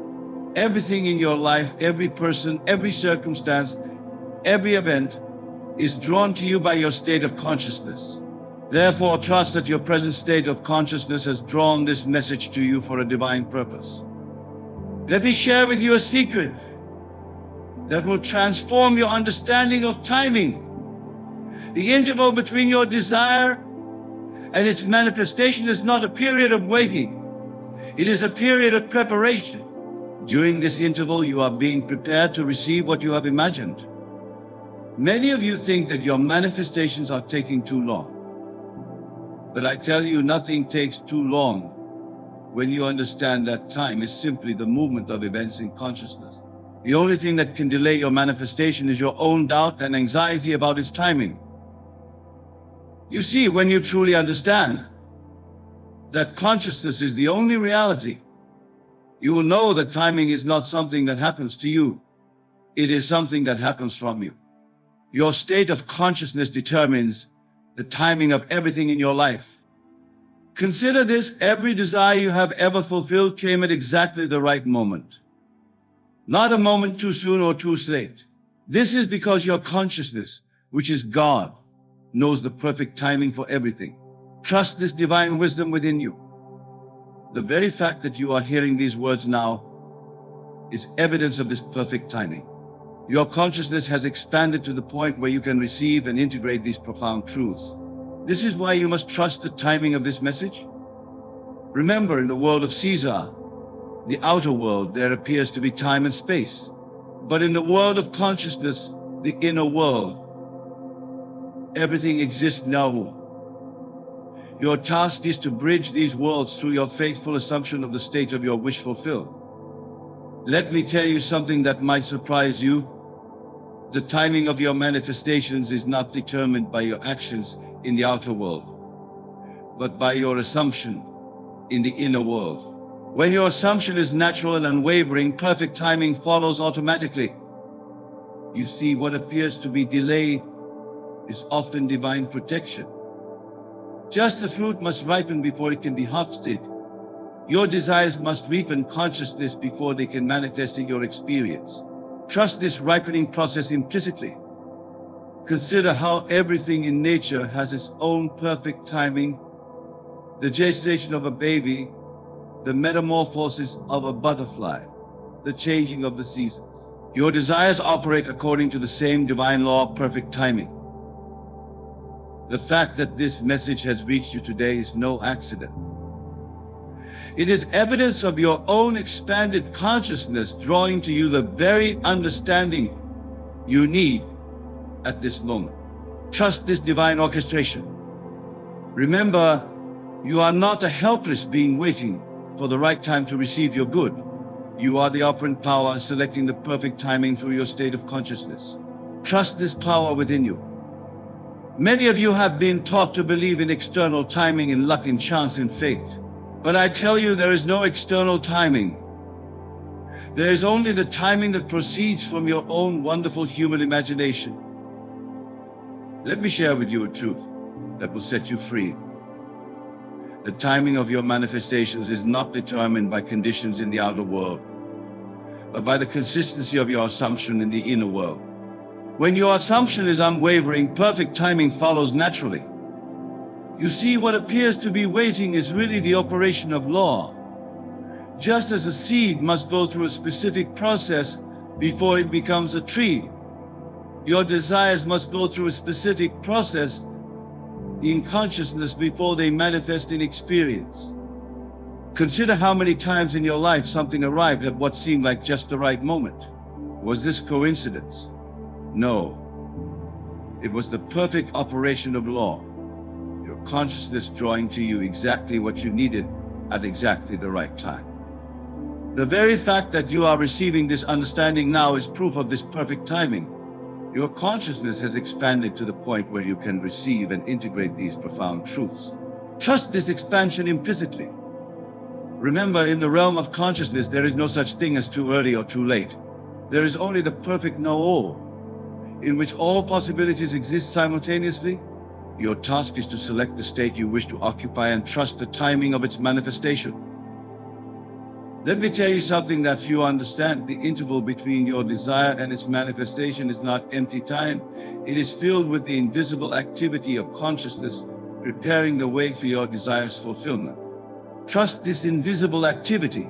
Everything in your life, every person, every circumstance, every event is drawn to you by your state of consciousness. Therefore, trust that your present state of consciousness has drawn this message to you for a divine purpose. Let me share with you a secret that will transform your understanding of timing. The interval between your desire and its manifestation is not a period of waiting. It is a period of preparation. During this interval, you are being prepared to receive what you have imagined. Many of you think that your manifestations are taking too long. But I tell you, nothing takes too long when you understand that time is simply the movement of events in consciousness. The only thing that can delay your manifestation is your own doubt and anxiety about its timing. You see, when you truly understand that consciousness is the only reality, you will know that timing is not something that happens to you. It is something that happens from you. Your state of consciousness determines the timing of everything in your life. Consider this: every desire you have ever fulfilled came at exactly the right moment. Not a moment too soon or too late. This is because your consciousness, which is God, knows the perfect timing for everything. Trust this divine wisdom within you. The very fact that you are hearing these words now is evidence of this perfect timing. Your consciousness has expanded to the point where you can receive and integrate these profound truths. This is why you must trust the timing of this message. Remember, in the world of Caesar, the outer world, there appears to be time and space. But in the world of consciousness, the inner world, everything exists now. Your task is to bridge these worlds through your faithful assumption of the state of your wish fulfilled. Let me tell you something that might surprise you. The timing of your manifestations is not determined by your actions in the outer world, but by your assumption in the inner world. When your assumption is natural and unwavering, perfect timing follows automatically. You see, what appears to be delay is often divine protection. Just the fruit must ripen before it can be harvested. Your desires must ripen consciousness before they can manifest in your experience. Trust this ripening process implicitly. Consider how everything in nature has its own perfect timing. The gestation of a baby, the metamorphosis of a butterfly, the changing of the seasons. Your desires operate according to the same divine law of perfect timing. The fact that this message has reached you today is no accident. It is evidence of your own expanded consciousness drawing to you the very understanding you need at this moment. Trust this divine orchestration. Remember, you are not a helpless being waiting for the right time to receive your good. You are the operant power selecting the perfect timing through your state of consciousness. Trust this power within you. Many of you have been taught to believe in external timing, in luck, in chance, in fate. But I tell you, there is no external timing. There is only the timing that proceeds from your own wonderful human imagination. Let me share with you a truth that will set you free. The timing of your manifestations is not determined by conditions in the outer world, but by the consistency of your assumption in the inner world. When your assumption is unwavering, perfect timing follows naturally. You see, what appears to be waiting is really the operation of law. Just as a seed must go through a specific process before it becomes a tree, your desires must go through a specific process in consciousness before they manifest in experience. Consider how many times in your life something arrived at what seemed like just the right moment. Was this coincidence? No. It was the perfect operation of law. Your consciousness drawing to you exactly what you needed at exactly the right time. The very fact that you are receiving this understanding now is proof of this perfect timing. Your consciousness has expanded to the point where you can receive and integrate these profound truths. Trust this expansion implicitly. Remember, in the realm of consciousness, there is no such thing as too early or too late. There is only the perfect know-all, in which all possibilities exist simultaneously. Your task is to select the state you wish to occupy and trust the timing of its manifestation. Let me tell you something that few understand. The interval between your desire and its manifestation is not empty time. It is filled with the invisible activity of consciousness, preparing the way for your desire's fulfillment. Trust this invisible activity.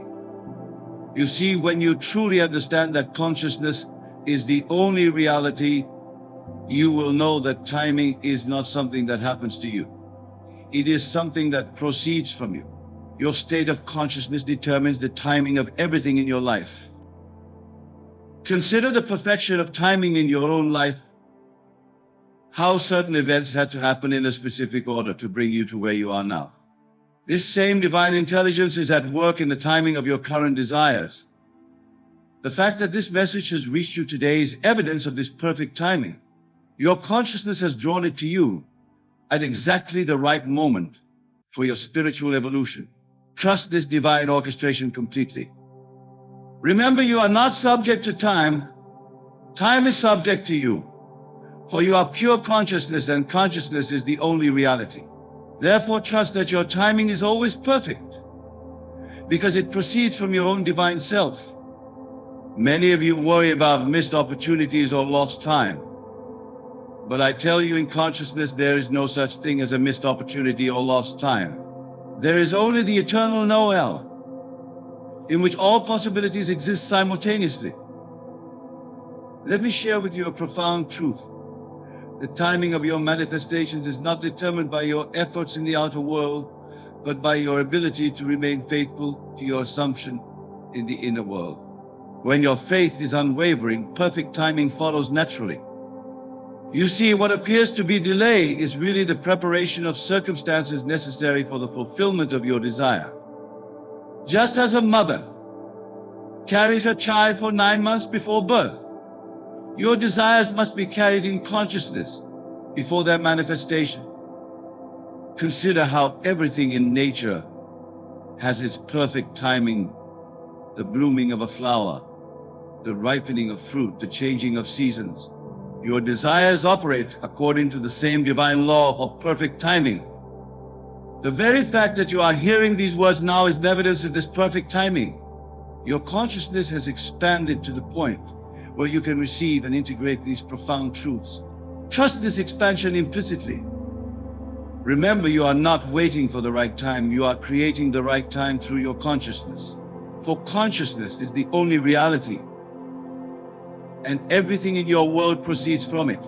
You see, when you truly understand that consciousness is the only reality, you will know that timing is not something that happens to you. It is something that proceeds from you. Your state of consciousness determines the timing of everything in your life. Consider the perfection of timing in your own life. How certain events had to happen in a specific order to bring you to where you are now. This same divine intelligence is at work in the timing of your current desires. The fact that this message has reached you today is evidence of this perfect timing. Your consciousness has drawn it to you at exactly the right moment for your spiritual evolution. Trust this divine orchestration completely. Remember, you are not subject to time. Time is subject to you. For you are pure consciousness, and consciousness is the only reality. Therefore, trust that your timing is always perfect, because it proceeds from your own divine self. Many of you worry about missed opportunities or lost time. But I tell you, in consciousness, there is no such thing as a missed opportunity or lost time. There is only the eternal Noel, in which all possibilities exist simultaneously. Let me share with you a profound truth. The timing of your manifestations is not determined by your efforts in the outer world, but by your ability to remain faithful to your assumption in the inner world. When your faith is unwavering, perfect timing follows naturally. You see, what appears to be delay is really the preparation of circumstances necessary for the fulfillment of your desire. Just as a mother carries her child for 9 months before birth, your desires must be carried in consciousness before their manifestation. Consider how everything in nature has its perfect timing: the blooming of a flower, the ripening of fruit, the changing of seasons. Your desires operate according to the same divine law of perfect timing. The very fact that you are hearing these words now is evidence of this perfect timing. Your consciousness has expanded to the point where you can receive and integrate these profound truths. Trust this expansion implicitly. Remember, you are not waiting for the right time. You are creating the right time through your consciousness. For consciousness is the only reality, and everything in your world proceeds from it.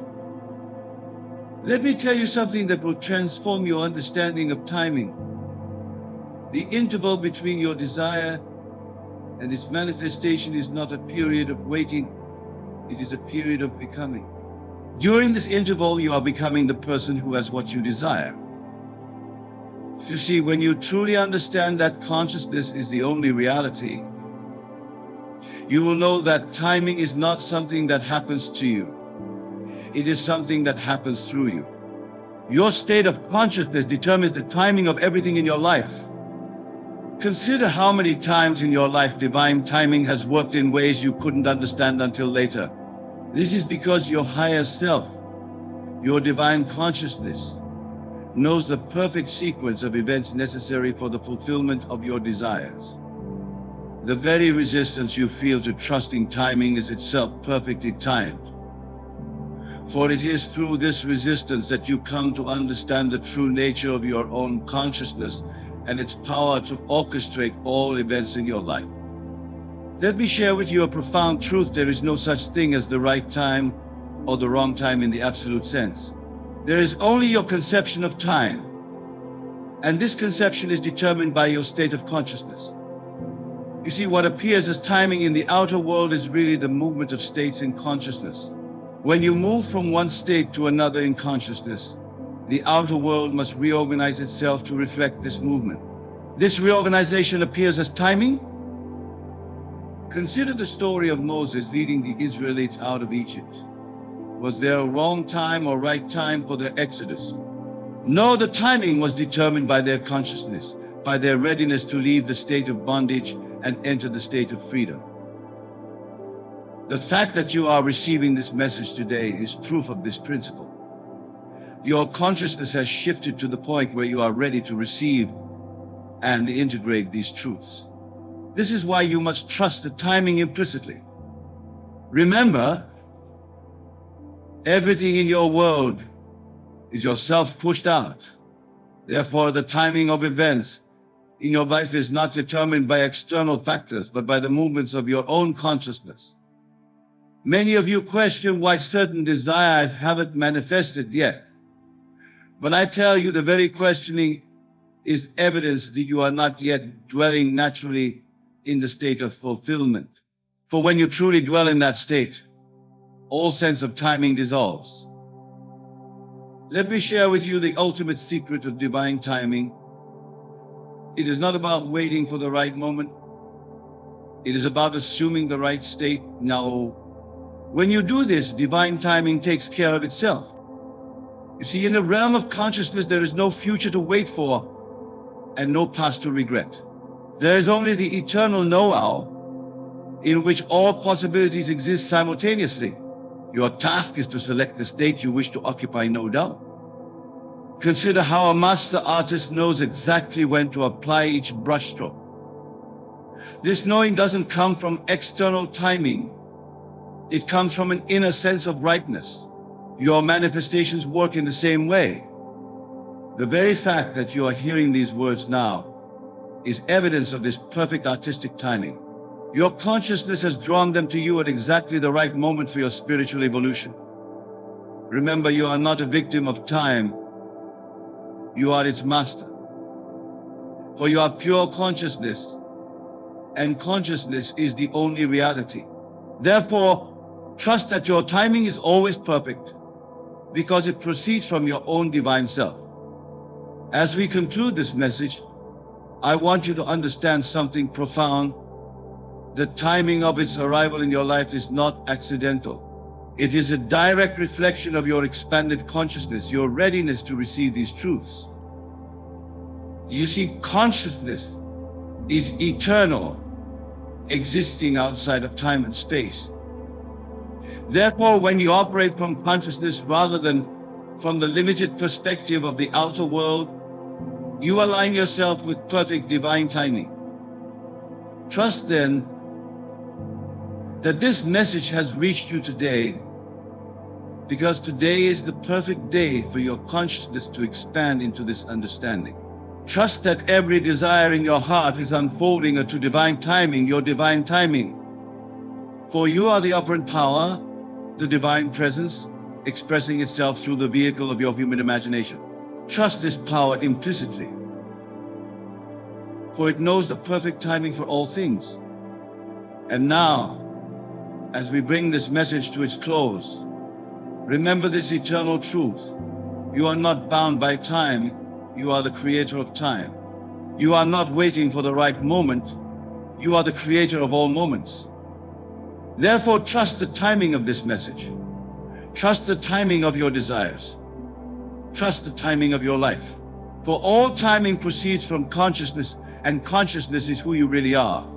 Let me tell you something that will transform your understanding of timing. The interval between your desire and its manifestation is not a period of waiting, it is a period of becoming. During this interval, you are becoming the person who has what you desire. You see, when you truly understand that consciousness is the only reality, you will know that timing is not something that happens to you. It is something that happens through you. Your state of consciousness determines the timing of everything in your life. Consider how many times in your life divine timing has worked in ways you couldn't understand until later. This is because your higher self, your divine consciousness, knows the perfect sequence of events necessary for the fulfillment of your desires. The very resistance you feel to trusting timing is itself perfectly timed. For it is through this resistance that you come to understand the true nature of your own consciousness and its power to orchestrate all events in your life. Let me share with you a profound truth. There is no such thing as the right time or the wrong time in the absolute sense. There is only your conception of time, and this conception is determined by your state of consciousness. You see, what appears as timing in the outer world is really the movement of states in consciousness. When you move from one state to another in consciousness, the outer world must reorganize itself to reflect this movement. This reorganization appears as timing. Consider the story of Moses leading the Israelites out of Egypt. Was there a wrong time or right time for their exodus? No, the timing was determined by their consciousness, by their readiness to leave the state of bondage and enter the state of freedom. The fact that you are receiving this message today is proof of this principle. Your consciousness has shifted to the point where you are ready to receive and integrate these truths. This is why you must trust the timing implicitly. Remember, everything in your world is yourself pushed out. Therefore, the timing of events in your life is not determined by external factors, but by the movements of your own consciousness. Many of you question why certain desires haven't manifested yet. But I tell you, the very questioning is evidence that you are not yet dwelling naturally in the state of fulfillment. For when you truly dwell in that state, all sense of timing dissolves. Let me share with you the ultimate secret of divine timing. It is not about waiting for the right moment. It is about assuming the right state now. When you do this, divine timing takes care of itself. You see, in the realm of consciousness, there is no future to wait for and no past to regret. There is only the eternal know-how in which all possibilities exist simultaneously. Your task is to select the state you wish to occupy, no doubt. Consider how a master artist knows exactly when to apply each brushstroke. This knowing doesn't come from external timing. It comes from an inner sense of rightness. Your manifestations work in the same way. The very fact that you are hearing these words now is evidence of this perfect artistic timing. Your consciousness has drawn them to you at exactly the right moment for your spiritual evolution. Remember, you are not a victim of time. You are its master. For you are pure consciousness, and consciousness is the only reality. Therefore, trust that your timing is always perfect, because it proceeds from your own divine self. As we conclude this message, I want you to understand something profound. The timing of its arrival in your life is not accidental. It is a direct reflection of your expanded consciousness, your readiness to receive these truths. You see, consciousness is eternal, existing outside of time and space. Therefore, when you operate from consciousness rather than from the limited perspective of the outer world, you align yourself with perfect divine timing. Trust then that this message has reached you today, because today is the perfect day for your consciousness to expand into this understanding. Trust that every desire in your heart is unfolding to divine timing, your divine timing. For you are the operant power, the divine presence, expressing itself through the vehicle of your human imagination. Trust this power implicitly, for it knows the perfect timing for all things. And now, as we bring this message to its close, remember this eternal truth. You are not bound by time. You are the creator of time. You are not waiting for the right moment. You are the creator of all moments. Therefore, trust the timing of this message. Trust the timing of your desires. Trust the timing of your life. For all timing proceeds from consciousness, and consciousness is who you really are.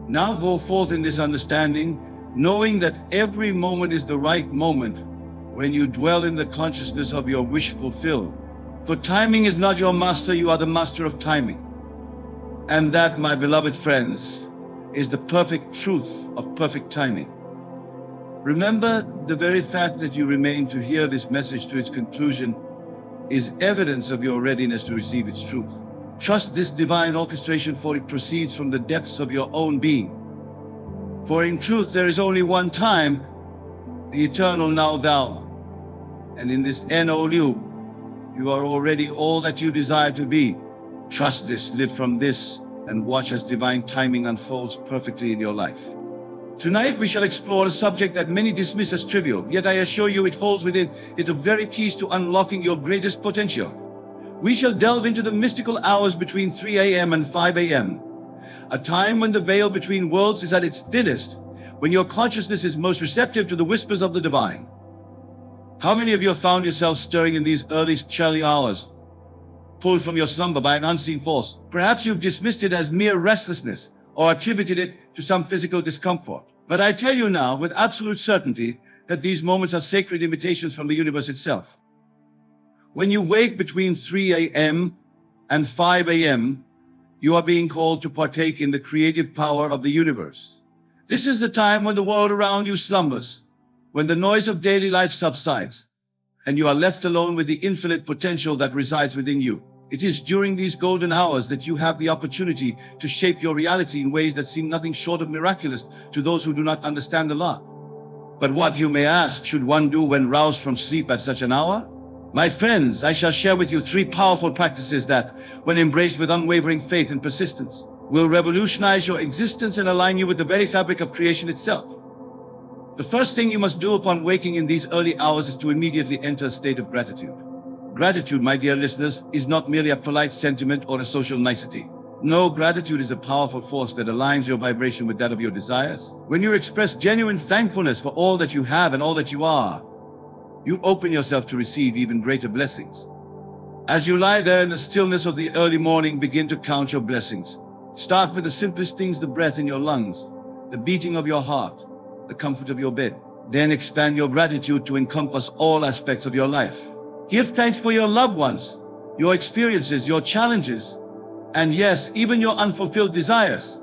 Now go forth in this understanding, knowing that every moment is the right moment when you dwell in the consciousness of your wish fulfilled. For timing is not your master, you are the master of timing. And that, my beloved friends, is the perfect truth of perfect timing. Remember, the very fact that you remain to hear this message to its conclusion is evidence of your readiness to receive its truth. Trust this divine orchestration, for it proceeds from the depths of your own being. For in truth, there is only one time, the eternal now thou. And in this NO loop, you are already all that you desire to be. Trust this, live from this, and watch as divine timing unfolds perfectly in your life. Tonight we shall explore a subject that many dismiss as trivial, yet I assure you it holds within it the very keys to unlocking your greatest potential. We shall delve into the mystical hours between 3 a.m. and 5 a.m., a time when the veil between worlds is at its thinnest, when your consciousness is most receptive to the whispers of the divine. How many of you have found yourself stirring in these early chilly hours, pulled from your slumber by an unseen force? Perhaps you've dismissed it as mere restlessness or attributed it to some physical discomfort. But I tell you now with absolute certainty that these moments are sacred invitations from the universe itself. When you wake between 3 a.m. and 5 a.m., You are being called to partake in the creative power of the universe. This is the time when the world around you slumbers, when the noise of daily life subsides, and you are left alone with the infinite potential that resides within you. It is during these golden hours that you have the opportunity to shape your reality in ways that seem nothing short of miraculous to those who do not understand the law. But what, you may ask, should one do when roused from sleep at such an hour? My friends, I shall share with you 3 powerful practices that, when embraced with unwavering faith and persistence, will revolutionize your existence and align you with the very fabric of creation itself. The first thing you must do upon waking in these early hours is to immediately enter a state of gratitude. Gratitude, my dear listeners, is not merely a polite sentiment or a social nicety. No, gratitude is a powerful force that aligns your vibration with that of your desires. When you express genuine thankfulness for all that you have and all that you are, you open yourself to receive even greater blessings. As you lie there in the stillness of the early morning, begin to count your blessings. Start with the simplest things: the breath in your lungs, the beating of your heart, the comfort of your bed. Then expand your gratitude to encompass all aspects of your life. Give thanks for your loved ones, your experiences, your challenges, and yes, even your unfulfilled desires.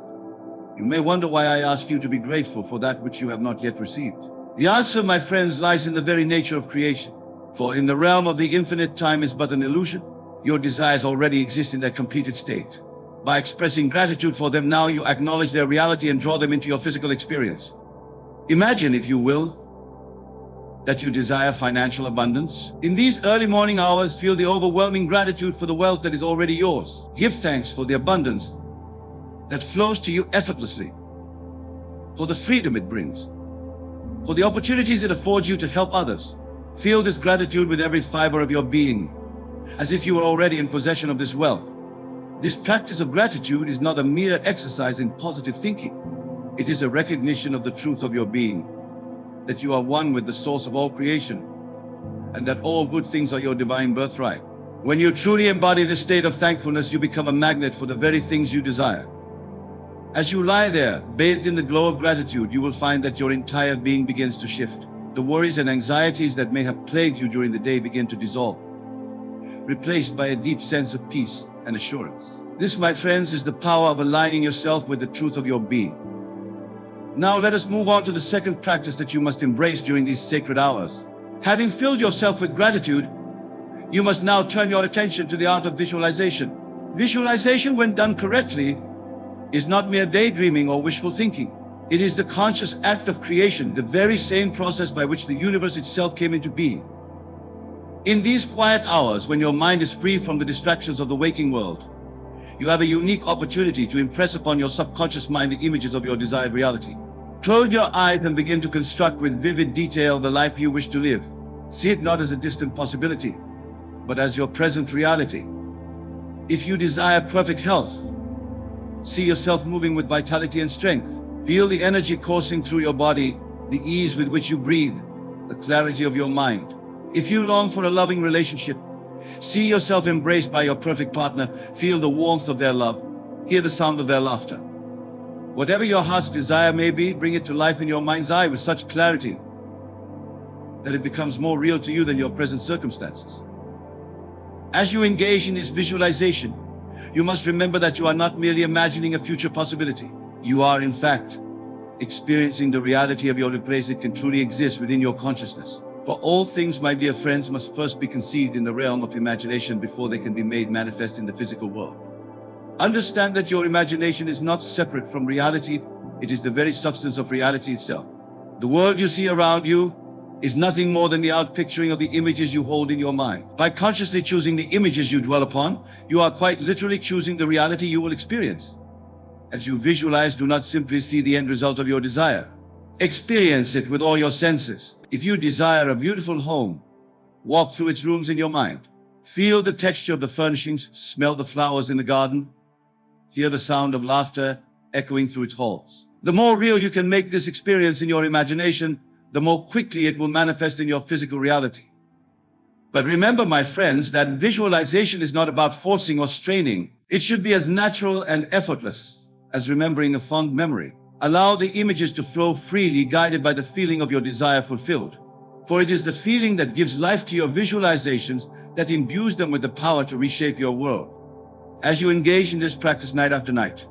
You may wonder why I ask you to be grateful for that which you have not yet received. The answer, my friends, lies in the very nature of creation. For in the realm of the infinite, time is but an illusion. Your desires already exist in their completed state. By expressing gratitude for them now, you acknowledge their reality and draw them into your physical experience. Imagine, if you will, that you desire financial abundance. In these early morning hours, feel the overwhelming gratitude for the wealth that is already yours. Give thanks for the abundance that flows to you effortlessly, for the freedom it brings, for the opportunities it affords you to help others. Feel this gratitude with every fiber of your being, as if you were already in possession of this wealth. This practice of gratitude is not a mere exercise in positive thinking. It is a recognition of the truth of your being, that you are one with the source of all creation, and that all good things are your divine birthright. When you truly embody this state of thankfulness, you become a magnet for the very things you desire. As you lie there, bathed in the glow of gratitude, you will find that your entire being begins to shift. The worries and anxieties that may have plagued you during the day begin to dissolve, replaced by a deep sense of peace and assurance. This, my friends, is the power of aligning yourself with the truth of your being. Now let us move on to the second practice that you must embrace during these sacred hours. Having filled yourself with gratitude, you must now turn your attention to the art of visualization. Visualization, when done correctly, is not mere daydreaming or wishful thinking. It is the conscious act of creation, the very same process by which the universe itself came into being. In these quiet hours, when your mind is free from the distractions of the waking world, you have a unique opportunity to impress upon your subconscious mind the images of your desired reality. Close your eyes and begin to construct with vivid detail the life you wish to live. See it not as a distant possibility, but as your present reality. If you desire perfect health, see yourself moving with vitality and strength. Feel the energy coursing through your body, the ease with which you breathe, the clarity of your mind. If you long for a loving relationship, see yourself embraced by your perfect partner. Feel the warmth of their love. Hear the sound of their laughter. Whatever your heart's desire may be, bring it to life in your mind's eye with such clarity that it becomes more real to you than your present circumstances. As you engage in this visualization, you must remember that you are not merely imagining a future possibility. You are, in fact, experiencing the reality of your place that can truly exist within your consciousness. For all things, my dear friends, must first be conceived in the realm of imagination before they can be made manifest in the physical world. Understand that your imagination is not separate from reality. It is the very substance of reality itself. The world you see around you is nothing more than the outpicturing of the images you hold in your mind. By consciously choosing the images you dwell upon, you are quite literally choosing the reality you will experience. As you visualize, do not simply see the end result of your desire. Experience it with all your senses. If you desire a beautiful home, walk through its rooms in your mind. Feel the texture of the furnishings, smell the flowers in the garden, hear the sound of laughter echoing through its halls. The more real you can make this experience in your imagination, the more quickly it will manifest in your physical reality. But remember, my friends, that visualization is not about forcing or straining. It should be as natural and effortless as remembering a fond memory. Allow the images to flow freely, guided by the feeling of your desire fulfilled. For it is the feeling that gives life to your visualizations, that imbues them with the power to reshape your world. As you engage in this practice night after night,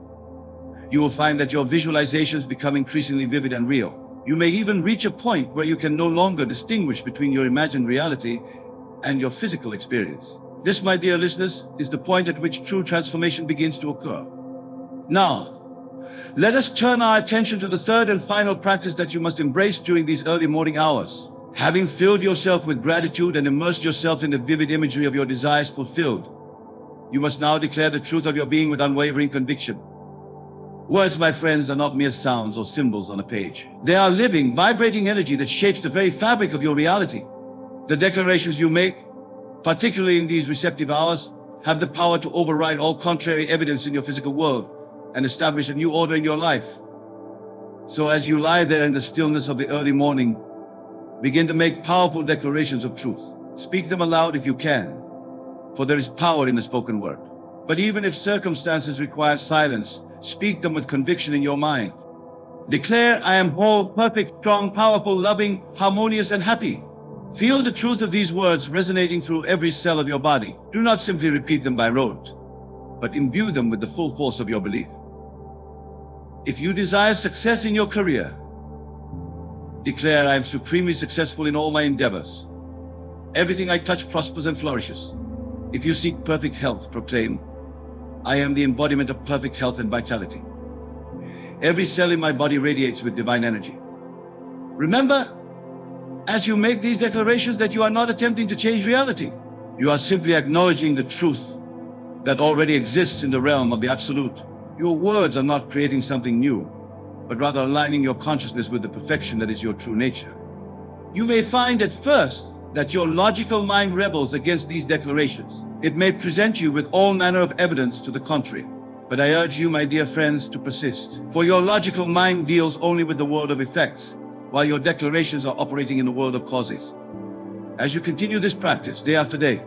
you will find that your visualizations become increasingly vivid and real. You may even reach a point where you can no longer distinguish between your imagined reality and your physical experience. This, my dear listeners, is the point at which true transformation begins to occur. Now, let us turn our attention to the third and final practice that you must embrace during these early morning hours. Having filled yourself with gratitude and immersed yourself in the vivid imagery of your desires fulfilled, you must now declare the truth of your being with unwavering conviction. Words, my friends, are not mere sounds or symbols on a page. They are living, vibrating energy that shapes the very fabric of your reality. The declarations you make, particularly in these receptive hours, have the power to override all contrary evidence in your physical world and establish a new order in your life. So as you lie there in the stillness of the early morning, begin to make powerful declarations of truth. Speak them aloud if you can, for there is power in the spoken word. But even if circumstances require silence, speak them with conviction in your mind. Declare, I am whole, perfect, strong, powerful, loving, harmonious, and happy. Feel the truth of these words resonating through every cell of your body. Do not simply repeat them by rote, but imbue them with the full force of your belief. If you desire success in your career, declare, I am supremely successful in all my endeavors. Everything I touch prospers and flourishes. If you seek perfect health, proclaim, I am the embodiment of perfect health and vitality. Every cell in my body radiates with divine energy. Remember, as you make these declarations, that you are not attempting to change reality. You are simply acknowledging the truth that already exists in the realm of the absolute. Your words are not creating something new, but rather aligning your consciousness with the perfection that is your true nature. You may find at first that your logical mind rebels against these declarations. It may present you with all manner of evidence to the contrary. But I urge you, my dear friends, to persist. For your logical mind deals only with the world of effects, while your declarations are operating in the world of causes. As you continue this practice day after day,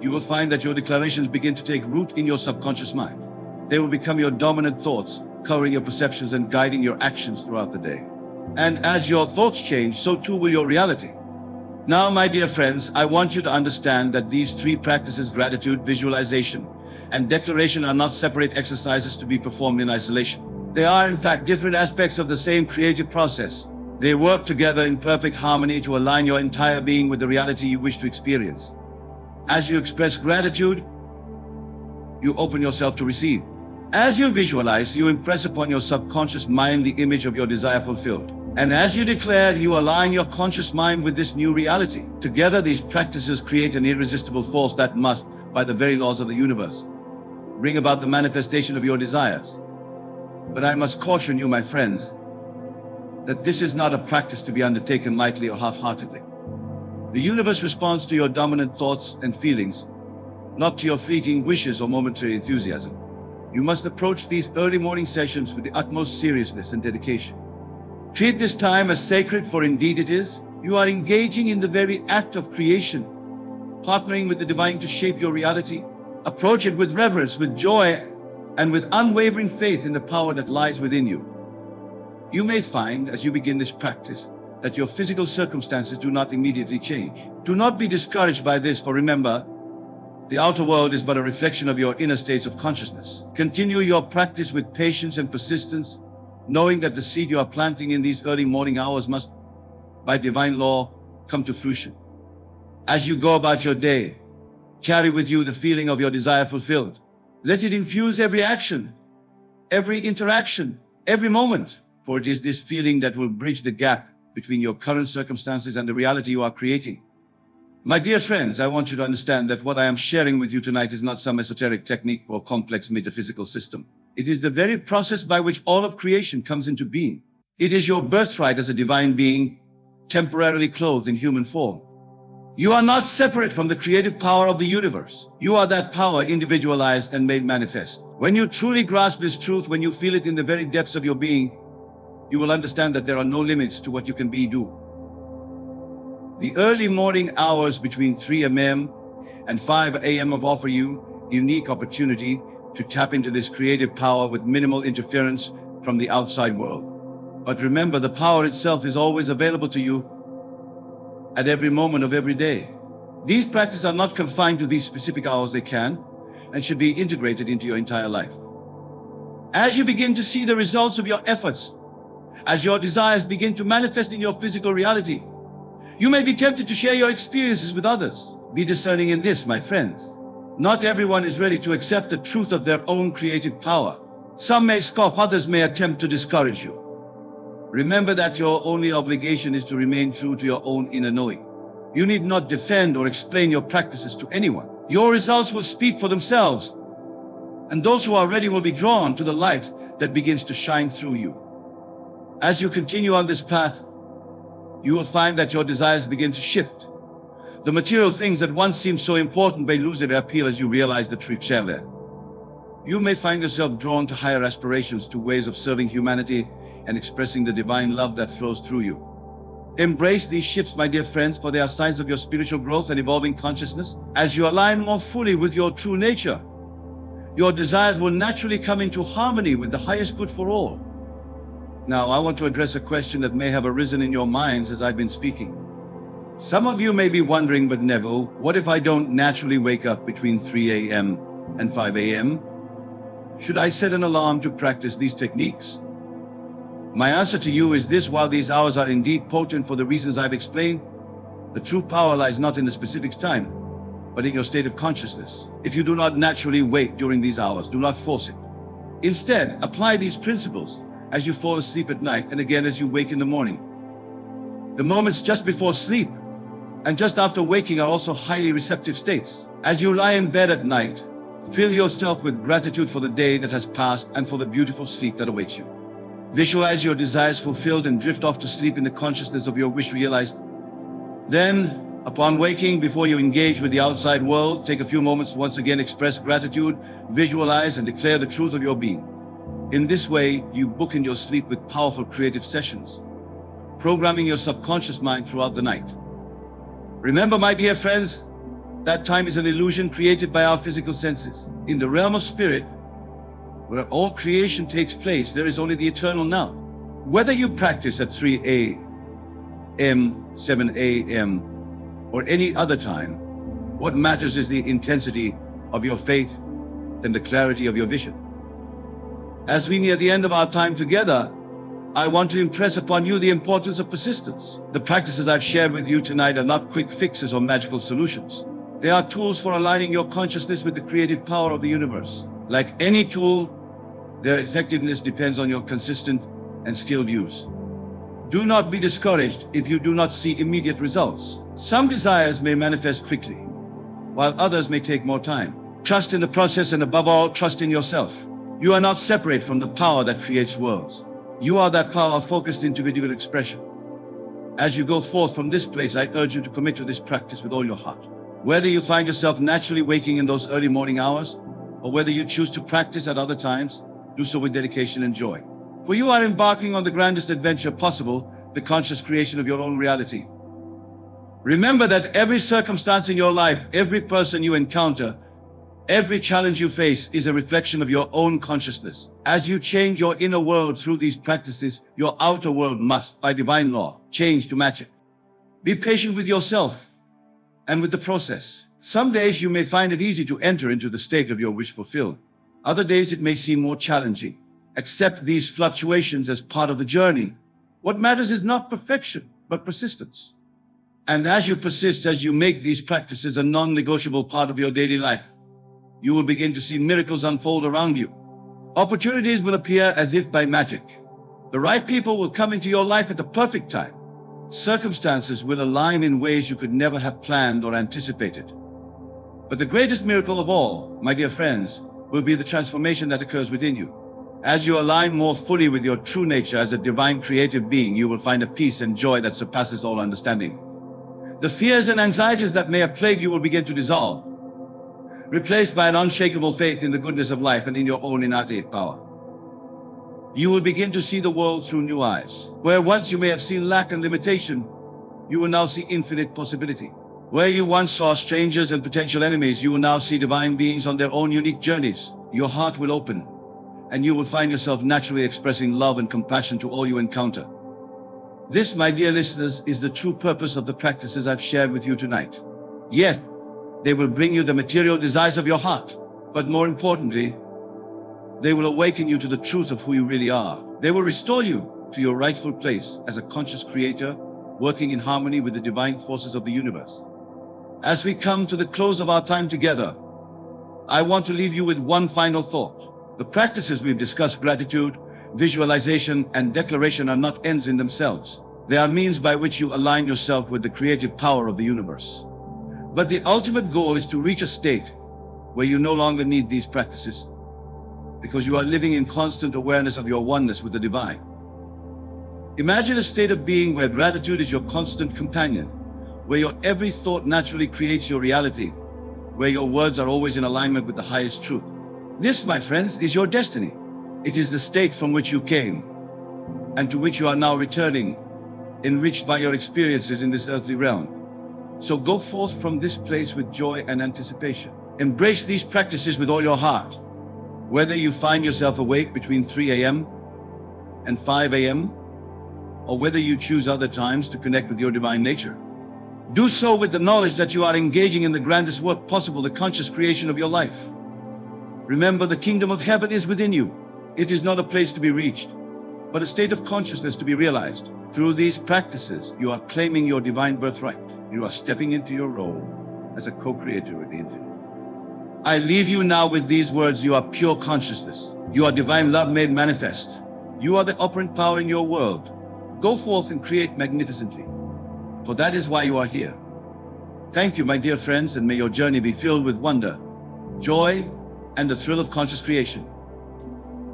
you will find that your declarations begin to take root in your subconscious mind. They will become your dominant thoughts, coloring your perceptions and guiding your actions throughout the day. And as your thoughts change, so too will your reality. Now, my dear friends, I want you to understand that these three practices, gratitude, visualization, and declaration, are not separate exercises to be performed in isolation. They are, in fact, different aspects of the same creative process. They work together in perfect harmony to align your entire being with the reality you wish to experience. As you express gratitude, you open yourself to receive. As you visualize, you impress upon your subconscious mind the image of your desire fulfilled. And as you declare, you align your conscious mind with this new reality. Together, these practices create an irresistible force that must, by the very laws of the universe, bring about the manifestation of your desires. But I must caution you, my friends, that this is not a practice to be undertaken lightly or half-heartedly. The universe responds to your dominant thoughts and feelings, not to your fleeting wishes or momentary enthusiasm. You must approach these early morning sessions with the utmost seriousness and dedication. Treat this time as sacred, for indeed it is. You are engaging in the very act of creation, partnering with the divine to shape your reality. Approach it with reverence, with joy, and with unwavering faith in the power that lies within you. You may find, as you begin this practice, that your physical circumstances do not immediately change. Do not be discouraged by this, for remember, the outer world is but a reflection of your inner states of consciousness. Continue your practice with patience and persistence, knowing that the seed you are planting in these early morning hours must, by divine law, come to fruition. As you go about your day, carry with you the feeling of your desire fulfilled. Let it infuse every action, every interaction, every moment, for it is this feeling that will bridge the gap between your current circumstances and the reality you are creating. My dear friends, I want you to understand that what I am sharing with you tonight is not some esoteric technique or complex metaphysical system. It is the very process by which all of creation comes into being. It is your birthright as a divine being, temporarily clothed in human form. You are not separate from the creative power of the universe. You are that power individualized and made manifest. When you truly grasp this truth, when you feel it in the very depths of your being, you will understand that there are no limits to what you can do. The early morning hours between 3 a.m. and 5 a.m. offer you a unique opportunity to tap into this creative power with minimal interference from the outside world. But remember, the power itself is always available to you at every moment of every day. These practices are not confined to these specific hours. They can, and should be integrated into your entire life. As you begin to see the results of your efforts, as your desires begin to manifest in your physical reality, you may be tempted to share your experiences with others. Be discerning in this, my friends. Not everyone is ready to accept the truth of their own creative power. Some may scoff, others may attempt to discourage you. Remember that your only obligation is to remain true to your own inner knowing. You need not defend or explain your practices to anyone. Your results will speak for themselves, and those who are ready will be drawn to the light that begins to shine through you. As you continue on this path, you will find that your desires begin to shift. The material things that once seemed so important may lose their appeal as you realize the truth share there. You may find yourself drawn to higher aspirations, to ways of serving humanity and expressing the divine love that flows through you. Embrace these shifts, my dear friends, for they are signs of your spiritual growth and evolving consciousness. As you align more fully with your true nature, your desires will naturally come into harmony with the highest good for all. Now, I want to address a question that may have arisen in your minds as I've been speaking. Some of you may be wondering, but Neville, what if I don't naturally wake up between 3 a.m. and 5 a.m.? Should I set an alarm to practice these techniques? My answer to you is this: while these hours are indeed potent for the reasons I've explained, the true power lies not in the specific time, but in your state of consciousness. If you do not naturally wake during these hours, do not force it. Instead, apply these principles as you fall asleep at night and again as you wake in the morning. The moments just before sleep and just after waking are also highly receptive states. As you lie in bed at night, fill yourself with gratitude for the day that has passed and for the beautiful sleep that awaits you. Visualize your desires fulfilled and drift off to sleep in the consciousness of your wish realized. Then, upon waking, before you engage with the outside world, take a few moments to once again express gratitude, visualize and declare the truth of your being. In this way, you bookend your sleep with powerful creative sessions, programming your subconscious mind throughout the night. Remember, my dear friends, that time is an illusion created by our physical senses. In the realm of spirit, where all creation takes place, there is only the eternal now. Whether you practice at 3 a.m., 7 a.m., or any other time, what matters is the intensity of your faith and the clarity of your vision. As we near the end of our time together, I want to impress upon you the importance of persistence. The practices I've shared with you tonight are not quick fixes or magical solutions. They are tools for aligning your consciousness with the creative power of the universe. Like any tool, their effectiveness depends on your consistent and skilled use. Do not be discouraged if you do not see immediate results. Some desires may manifest quickly, while others may take more time. Trust in the process, and above all, trust in yourself. You are not separate from the power that creates worlds. You are that power of focused individual expression. As you go forth from this place, I urge you to commit to this practice with all your heart. Whether you find yourself naturally waking in those early morning hours, or whether you choose to practice at other times, do so with dedication and joy. For you are embarking on the grandest adventure possible, the conscious creation of your own reality. Remember that every circumstance in your life, every person you encounter, every challenge you face is a reflection of your own consciousness. As you change your inner world through these practices, your outer world must, by divine law, change to match it. Be patient with yourself and with the process. Some days you may find it easy to enter into the state of your wish fulfilled. Other days it may seem more challenging. Accept these fluctuations as part of the journey. What matters is not perfection, but persistence. And as you persist, as you make these practices a non-negotiable part of your daily life, you will begin to see miracles unfold around you. Opportunities will appear as if by magic. The right people will come into your life at the perfect time. Circumstances will align in ways you could never have planned or anticipated. But the greatest miracle of all, my dear friends, will be the transformation that occurs within you. As you align more fully with your true nature as a divine creative being, you will find a peace and joy that surpasses all understanding. The fears and anxieties that may have plagued you will begin to dissolve, replaced by an unshakable faith in the goodness of life and in your own innate power. You will begin to see the world through new eyes. Where once you may have seen lack and limitation, you will now see infinite possibility. Where you once saw strangers and potential enemies, you will now see divine beings on their own unique journeys. Your heart will open, and you will find yourself naturally expressing love and compassion to all you encounter. This, my dear listeners, is the true purpose of the practices I've shared with you tonight. Yet, they will bring you the material desires of your heart. But more importantly, they will awaken you to the truth of who you really are. They will restore you to your rightful place as a conscious creator, working in harmony with the divine forces of the universe. As we come to the close of our time together, I want to leave you with one final thought. The practices we've discussed, gratitude, visualization, and declaration, are not ends in themselves. They are means by which you align yourself with the creative power of the universe. But the ultimate goal is to reach a state where you no longer need these practices, because you are living in constant awareness of your oneness with the divine. Imagine a state of being where gratitude is your constant companion, where your every thought naturally creates your reality, where your words are always in alignment with the highest truth. This, my friends, is your destiny. It is the state from which you came and to which you are now returning, enriched by your experiences in this earthly realm. So go forth from this place with joy and anticipation. Embrace these practices with all your heart. Whether you find yourself awake between 3 a.m. and 5 a.m., or whether you choose other times to connect with your divine nature, do so with the knowledge that you are engaging in the grandest work possible, the conscious creation of your life. Remember, the kingdom of heaven is within you. It is not a place to be reached, but a state of consciousness to be realized. Through these practices, you are claiming your divine birthright. You are stepping into your role as a co-creator with the infinite. I leave you now with these words. You are pure consciousness. You are divine love made manifest. You are the operant power in your world. Go forth and create magnificently, for that is why you are here. Thank you, my dear friends, and may your journey be filled with wonder, joy, and the thrill of conscious creation.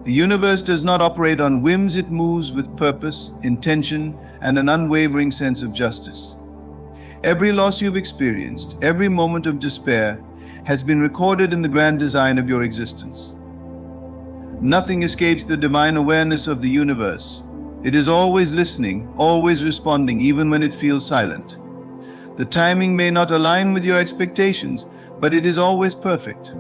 The universe does not operate on whims. It moves with purpose, intention, and an unwavering sense of justice. Every loss you've experienced, every moment of despair, has been recorded in the grand design of your existence. Nothing escapes the divine awareness of the universe. It is always listening, always responding, even when it feels silent. The timing may not align with your expectations, but it is always perfect.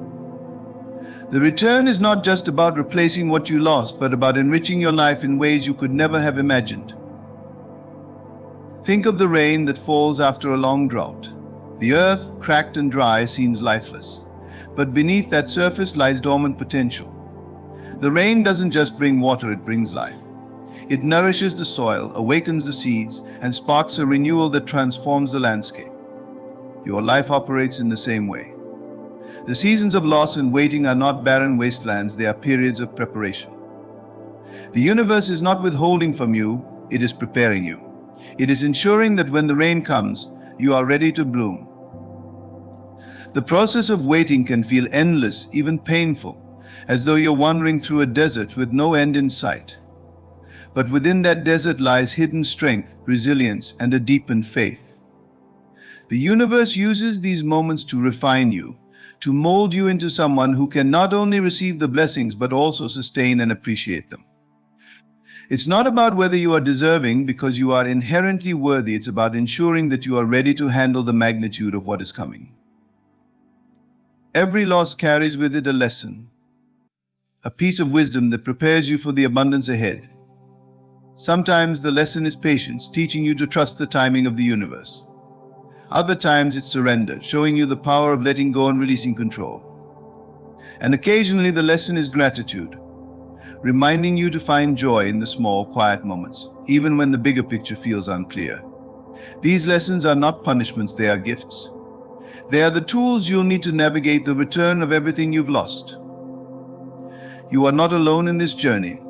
The return is not just about replacing what you lost, but about enriching your life in ways you could never have imagined. Think of the rain that falls after a long drought. The earth, cracked and dry, seems lifeless, but beneath that surface lies dormant potential. The rain doesn't just bring water, it brings life. It nourishes the soil, awakens the seeds, and sparks a renewal that transforms the landscape. Your life operates in the same way. The seasons of loss and waiting are not barren wastelands, they are periods of preparation. The universe is not withholding from you, it is preparing you. It is ensuring that when the rain comes, you are ready to bloom. The process of waiting can feel endless, even painful, as though you're wandering through a desert with no end in sight. But within that desert lies hidden strength, resilience, and a deepened faith. The universe uses these moments to refine you, to mold you into someone who can not only receive the blessings but also sustain and appreciate them. It's not about whether you are deserving, because you are inherently worthy. It's about ensuring that you are ready to handle the magnitude of what is coming. Every loss carries with it a lesson, a piece of wisdom that prepares you for the abundance ahead. Sometimes the lesson is patience, teaching you to trust the timing of the universe. Other times it's surrender, showing you the power of letting go and releasing control. And occasionally the lesson is gratitude, reminding you to find joy in the small, quiet moments, even when the bigger picture feels unclear. These lessons are not punishments, they are gifts. They are the tools you'll need to navigate the return of everything you've lost. You are not alone in this journey.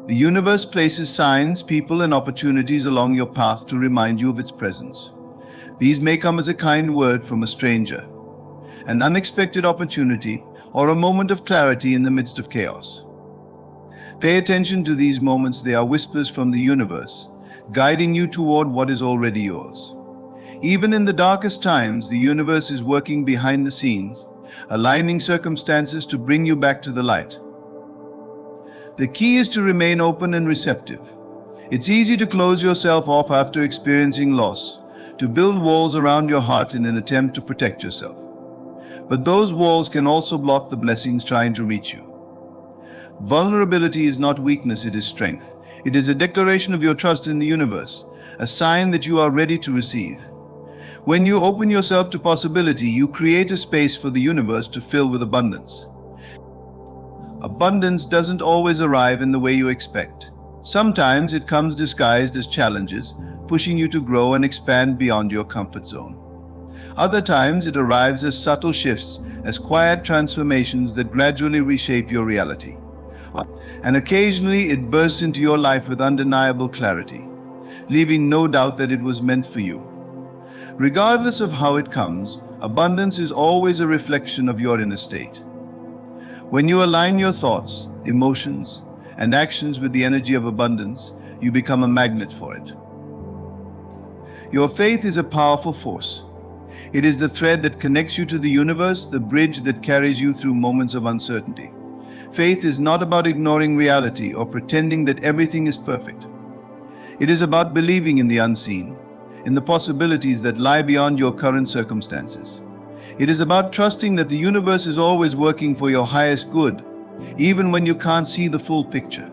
The universe places signs, people, and opportunities along your path to remind you of its presence. These may come as a kind word from a stranger, an unexpected opportunity, or a moment of clarity in the midst of chaos. Pay attention to these moments. They are whispers from the universe, guiding you toward what is already yours. Even in the darkest times, the universe is working behind the scenes, aligning circumstances to bring you back to the light. The key is to remain open and receptive. It's easy to close yourself off after experiencing loss, to build walls around your heart in an attempt to protect yourself. But those walls can also block the blessings trying to reach you. Vulnerability is not weakness, it is strength. It is a declaration of your trust in the universe, a sign that you are ready to receive. When you open yourself to possibility, you create a space for the universe to fill with abundance. abundance doesn't always arrive in the way you expect. Sometimes it comes disguised as challenges, pushing you to grow and expand beyond your comfort zone. Other times it arrives as subtle shifts, as quiet transformations that gradually reshape your reality. And occasionally it bursts into your life with undeniable clarity, leaving no doubt that it was meant for you. Regardless of how it comes, abundance is always a reflection of your inner state. When you align your thoughts, emotions, and actions with the energy of abundance, you become a magnet for it. Your faith is a powerful force. It is the thread that connects you to the universe, the bridge that carries you through moments of uncertainty. Faith is not about ignoring reality or pretending that everything is perfect. It is about believing in the unseen, in the possibilities that lie beyond your current circumstances. It is about trusting that the universe is always working for your highest good, even when you can't see the full picture.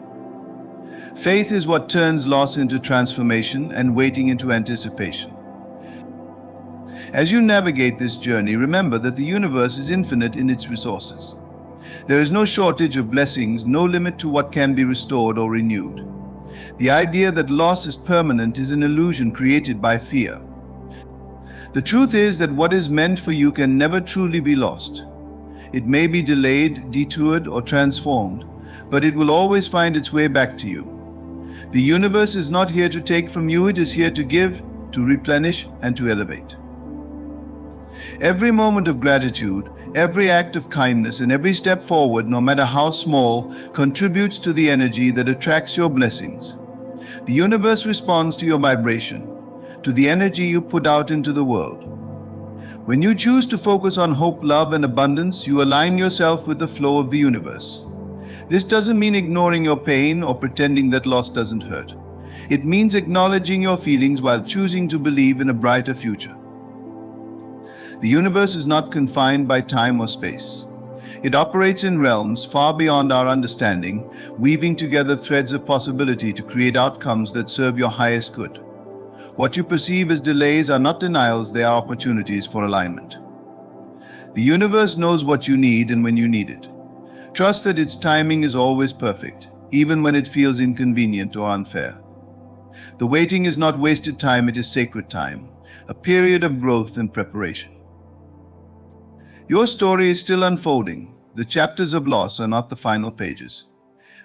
Faith is what turns loss into transformation and waiting into anticipation. As you navigate this journey, remember that the universe is infinite in its resources. There is no shortage of blessings, no limit to what can be restored or renewed. The idea that loss is permanent is an illusion created by fear. The truth is that what is meant for you can never truly be lost. It may be delayed, detoured, or transformed, but it will always find its way back to you. The universe is not here to take from you, it is here to give, to replenish, and to elevate. Every moment of gratitude, every act of kindness, and every step forward, no matter how small, contributes to the energy that attracts your blessings. The universe responds to your vibration, to the energy you put out into the world. When you choose to focus on hope, love, and abundance, you align yourself with the flow of the universe. This doesn't mean ignoring your pain or pretending that loss doesn't hurt. It means acknowledging your feelings while choosing to believe in a brighter future. The universe is not confined by time or space. It operates in realms far beyond our understanding, weaving together threads of possibility to create outcomes that serve your highest good. What you perceive as delays are not denials, they are opportunities for alignment. The universe knows what you need and when you need it. Trust that its timing is always perfect, even when it feels inconvenient or unfair. The waiting is not wasted time, it is sacred time, a period of growth and preparation. Your story is still unfolding. The chapters of loss are not the final pages.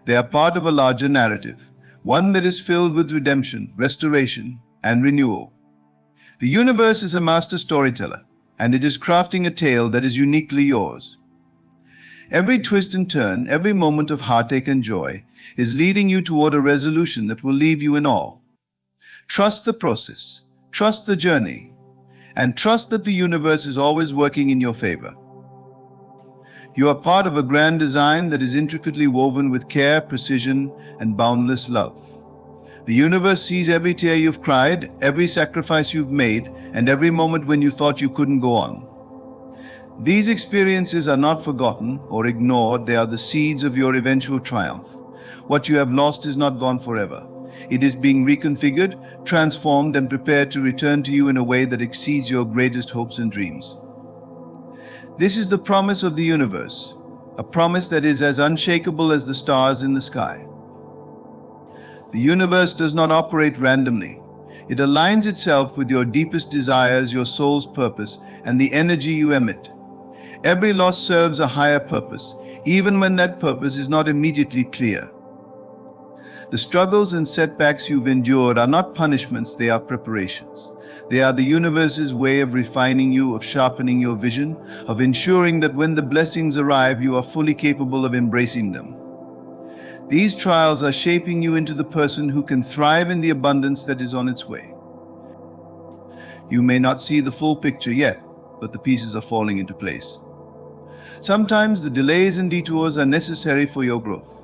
They are part of a larger narrative, one that is filled with redemption, restoration, and renewal. The universe is a master storyteller, and it is crafting a tale that is uniquely yours. Every twist and turn, every moment of heartache and joy is leading you toward a resolution that will leave you in awe. Trust the process, trust the journey, and trust that the universe is always working in your favor. You are part of a grand design that is intricately woven with care, precision, and boundless love. The universe sees every tear you've cried, every sacrifice you've made, and every moment when you thought you couldn't go on. These experiences are not forgotten or ignored, they are the seeds of your eventual triumph. What you have lost is not gone forever. It is being reconfigured, transformed, and prepared to return to you in a way that exceeds your greatest hopes and dreams. This is the promise of the universe, a promise that is as unshakable as the stars in the sky. The universe does not operate randomly. It aligns itself with your deepest desires, your soul's purpose, and the energy you emit. Every loss serves a higher purpose, even when that purpose is not immediately clear. The struggles and setbacks you've endured are not punishments, they are preparations. They are the universe's way of refining you, of sharpening your vision, of ensuring that when the blessings arrive, you are fully capable of embracing them. These trials are shaping you into the person who can thrive in the abundance that is on its way. You may not see the full picture yet, but the pieces are falling into place. Sometimes the delays and detours are necessary for your growth.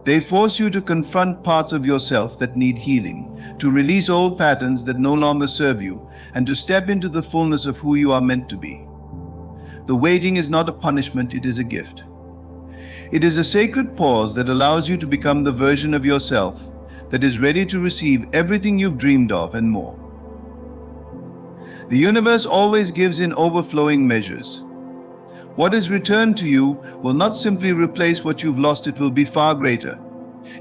They force you to confront parts of yourself that need healing, to release old patterns that no longer serve you, and to step into the fullness of who you are meant to be. The waiting is not a punishment, it is a gift. It is a sacred pause that allows you to become the version of yourself that is ready to receive everything you've dreamed of and more. The universe always gives in overflowing measures. What is returned to you will not simply replace what you've lost, it will be far greater.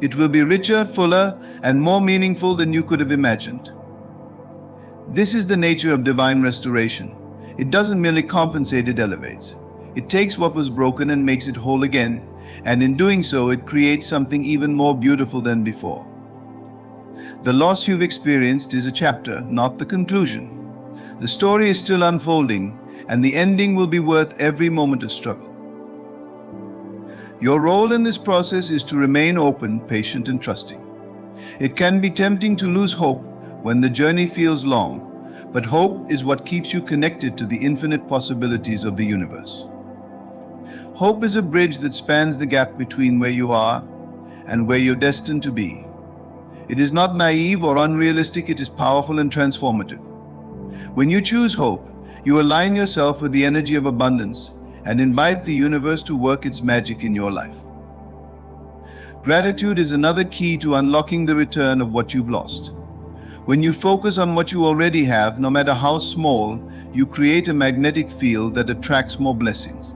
It will be richer, fuller, and more meaningful than you could have imagined. This is the nature of divine restoration. It doesn't merely compensate, it elevates. It takes what was broken and makes it whole again, and in doing so, it creates something even more beautiful than before. The loss you've experienced is a chapter, not the conclusion. The story is still unfolding, and the ending will be worth every moment of struggle. Your role in this process is to remain open, patient, and trusting. It can be tempting to lose hope when the journey feels long, but hope is what keeps you connected to the infinite possibilities of the universe. Hope is a bridge that spans the gap between where you are and where you're destined to be. It is not naive or unrealistic, it is powerful and transformative. When you choose hope, you align yourself with the energy of abundance and invite the universe to work its magic in your life. Gratitude is another key to unlocking the return of what you've lost. When you focus on what you already have, no matter how small, you create a magnetic field that attracts more blessings.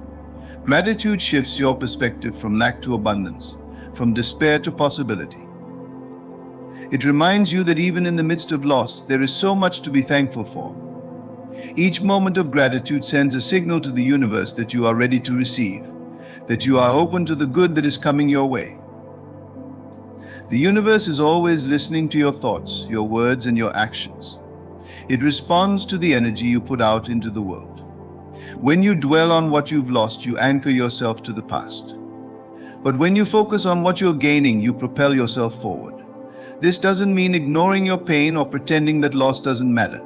Gratitude shifts your perspective from lack to abundance, from despair to possibility. It reminds you that even in the midst of loss, there is so much to be thankful for. Each moment of gratitude sends a signal to the universe that you are ready to receive, that you are open to the good that is coming your way. The universe is always listening to your thoughts, your words, and your actions. It responds to the energy you put out into the world. When you dwell on what you've lost, you anchor yourself to the past. But when you focus on what you're gaining, you propel yourself forward. This doesn't mean ignoring your pain or pretending that loss doesn't matter.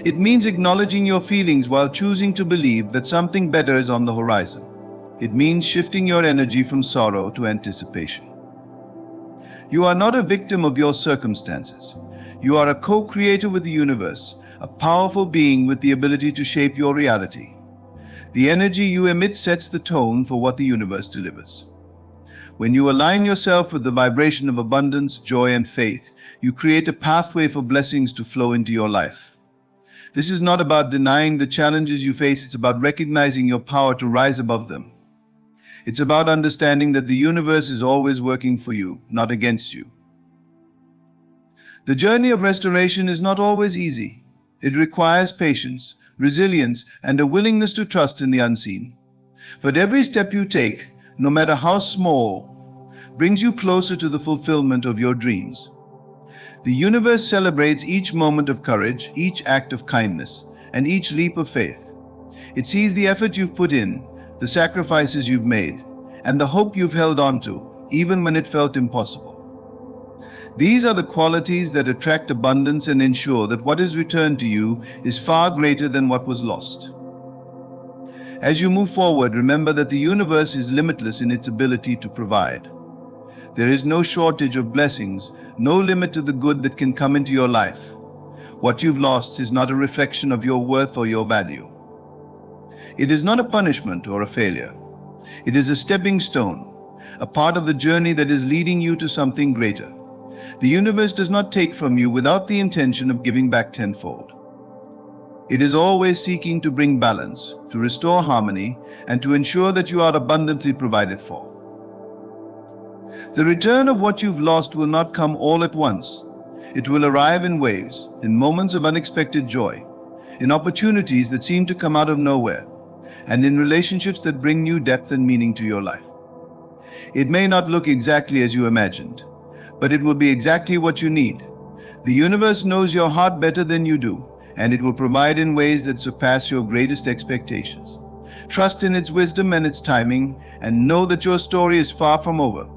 It means acknowledging your feelings while choosing to believe that something better is on the horizon. It means shifting your energy from sorrow to anticipation. You are not a victim of your circumstances. You are a co-creator with the universe, a powerful being with the ability to shape your reality. The energy you emit sets the tone for what the universe delivers. When you align yourself with the vibration of abundance, joy, and faith, you create a pathway for blessings to flow into your life. This is not about denying the challenges you face, it's about recognizing your power to rise above them. It's about understanding that the universe is always working for you, not against you. The journey of restoration is not always easy. It requires patience, resilience, and a willingness to trust in the unseen. But every step you take, no matter how small, brings you closer to the fulfillment of your dreams. The universe celebrates each moment of courage, each act of kindness, and each leap of faith. It sees the effort you've put in, the sacrifices you've made, and the hope you've held on to, even when it felt impossible. These are the qualities that attract abundance and ensure that what is returned to you is far greater than what was lost. As you move forward, remember that the universe is limitless in its ability to provide. There is no shortage of blessings, no limit to the good that can come into your life. What you've lost is not a reflection of your worth or your value. It is not a punishment or a failure. It is a stepping stone, a part of the journey that is leading you to something greater. The universe does not take from you without the intention of giving back tenfold. It is always seeking to bring balance, to restore harmony, and to ensure that you are abundantly provided for. The return of what you've lost will not come all at once. It will arrive in waves, in moments of unexpected joy, in opportunities that seem to come out of nowhere, and in relationships that bring new depth and meaning to your life. It may not look exactly as you imagined, but it will be exactly what you need. The universe knows your heart better than you do, and it will provide in ways that surpass your greatest expectations. Trust in its wisdom and its timing, and know that your story is far from over.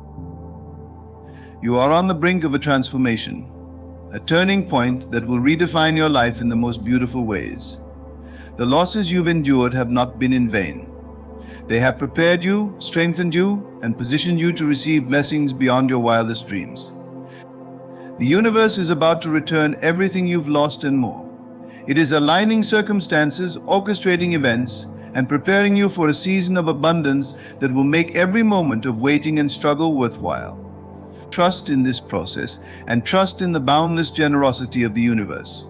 You are on the brink of a transformation, a turning point that will redefine your life in the most beautiful ways. The losses you've endured have not been in vain. They have prepared you, strengthened you, and positioned you to receive blessings beyond your wildest dreams. The universe is about to return everything you've lost and more. It is aligning circumstances, orchestrating events, and preparing you for a season of abundance that will make every moment of waiting and struggle worthwhile. Trust in this process, and trust in the boundless generosity of the universe.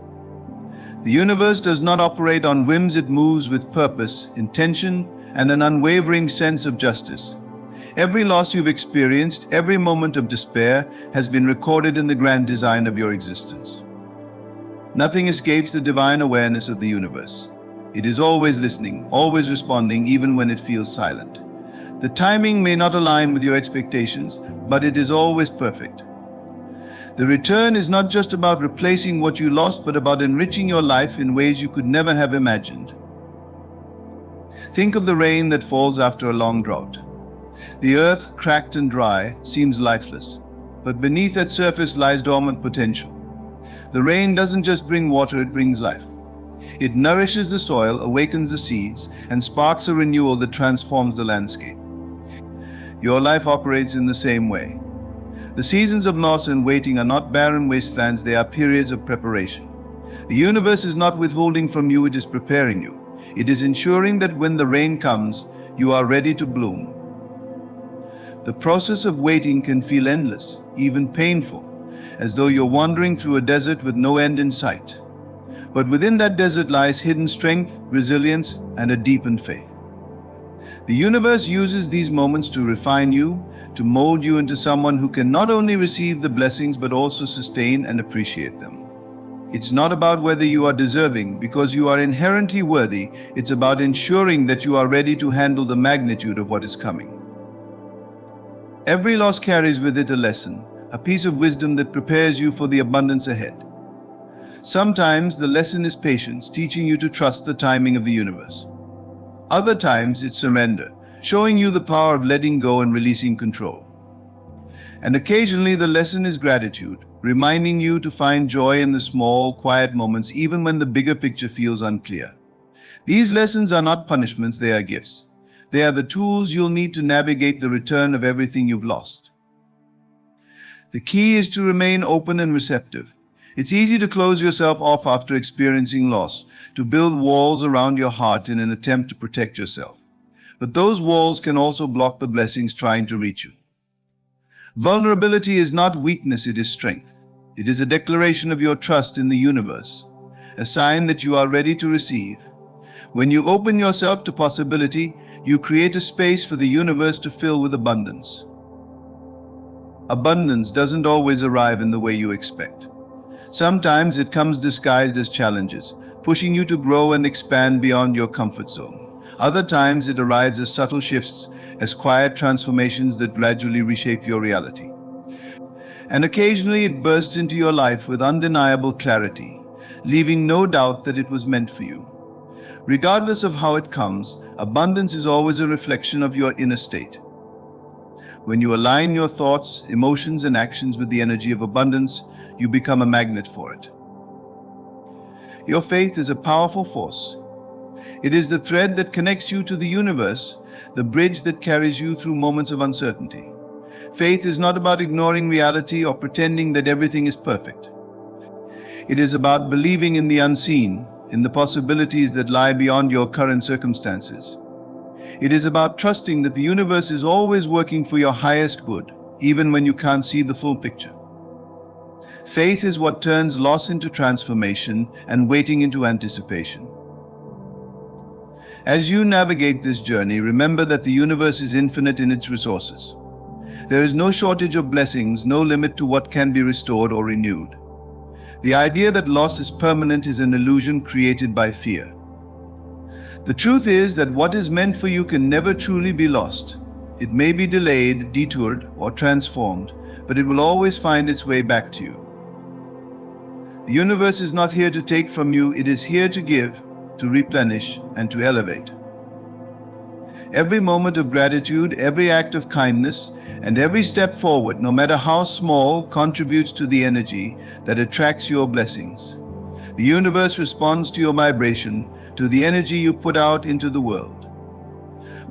The universe does not operate on whims, it moves with purpose, intention, and an unwavering sense of justice. Every loss you've experienced, every moment of despair, has been recorded in the grand design of your existence. Nothing escapes the divine awareness of the universe. It is always listening, always responding, even when it feels silent. The timing may not align with your expectations, but it is always perfect. The return is not just about replacing what you lost, but about enriching your life in ways you could never have imagined. Think of the rain that falls after a long drought. The earth, cracked and dry, seems lifeless, but beneath that surface lies dormant potential. The rain doesn't just bring water, it brings life. It nourishes the soil, awakens the seeds, and sparks a renewal that transforms the landscape. Your life operates in the same way. The seasons of loss and waiting are not barren wastelands, they are periods of preparation. The universe is not withholding from you, it is preparing you. It is ensuring that when the rain comes, you are ready to bloom. The process of waiting can feel endless, even painful, as though you're wandering through a desert with no end in sight. But within that desert lies hidden strength, resilience, and a deepened faith. The universe uses these moments to refine you, to mold you into someone who can not only receive the blessings but also sustain and appreciate them. It's not about whether you are deserving, because you are inherently worthy. It's about ensuring that you are ready to handle the magnitude of what is coming. Every loss carries with it a lesson, a piece of wisdom that prepares you for the abundance ahead. Sometimes the lesson is patience, teaching you to trust the timing of the universe. Other times it's surrender, showing you the power of letting go and releasing control. And occasionally the lesson is gratitude, reminding you to find joy in the small, quiet moments, even when the bigger picture feels unclear. These lessons are not punishments, they are gifts. They are the tools you'll need to navigate the return of everything you've lost. The key is to remain open and receptive. It's easy to close yourself off after experiencing loss, to build walls around your heart in an attempt to protect yourself. But those walls can also block the blessings trying to reach you. Vulnerability is not weakness, it is strength. It is a declaration of your trust in the universe, a sign that you are ready to receive. When you open yourself to possibility, you create a space for the universe to fill with abundance. Abundance doesn't always arrive in the way you expect. Sometimes it comes disguised as challenges, pushing you to grow and expand beyond your comfort zone. Other times it arrives as subtle shifts, as quiet transformations that gradually reshape your reality. And occasionally it bursts into your life with undeniable clarity, leaving no doubt that it was meant for you. Regardless of how it comes, abundance is always a reflection of your inner state. When you align your thoughts, emotions, and actions with the energy of abundance, you become a magnet for it. Your faith is a powerful force. It is the thread that connects you to the universe, the bridge that carries you through moments of uncertainty. Faith is not about ignoring reality or pretending that everything is perfect. It is about believing in the unseen, in the possibilities that lie beyond your current circumstances. It is about trusting that the universe is always working for your highest good, even when you can't see the full picture. Faith is what turns loss into transformation and waiting into anticipation. As you navigate this journey, remember that the universe is infinite in its resources. There is no shortage of blessings, no limit to what can be restored or renewed. The idea that loss is permanent is an illusion created by fear. The truth is that what is meant for you can never truly be lost. It may be delayed, detoured, or transformed, but it will always find its way back to you. The universe is not here to take from you, it is here to give, to replenish, and to elevate. Every moment of gratitude, every act of kindness, and every step forward, no matter how small, contributes to the energy that attracts your blessings. The universe responds to your vibration, to the energy you put out into the world.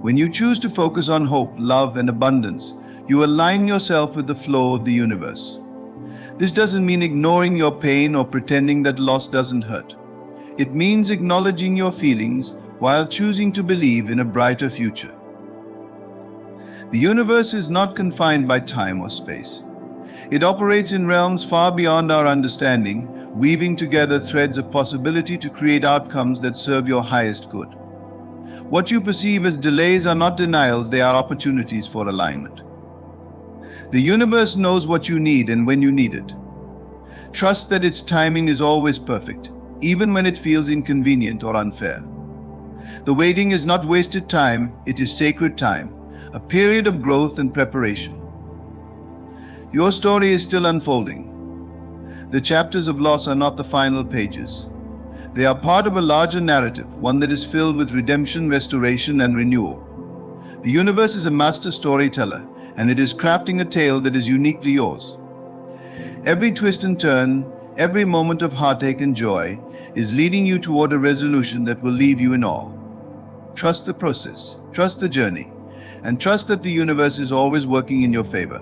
When you choose to focus on hope, love, and abundance, you align yourself with the flow of the universe. This doesn't mean ignoring your pain or pretending that loss doesn't hurt. It means acknowledging your feelings while choosing to believe in a brighter future. The universe is not confined by time or space. It operates in realms far beyond our understanding, weaving together threads of possibility to create outcomes that serve your highest good. What you perceive as delays are not denials, they are opportunities for alignment. The universe knows what you need and when you need it. Trust that its timing is always perfect, even when it feels inconvenient or unfair. The waiting is not wasted time, it is sacred time, a period of growth and preparation. Your story is still unfolding. The chapters of loss are not the final pages. They are part of a larger narrative, one that is filled with redemption, restoration, and renewal. The universe is a master storyteller, and it is crafting a tale that is uniquely yours. Every twist and turn, every moment of heartache and joy is leading you toward a resolution that will leave you in awe. Trust the process, trust the journey, and trust that the universe is always working in your favor.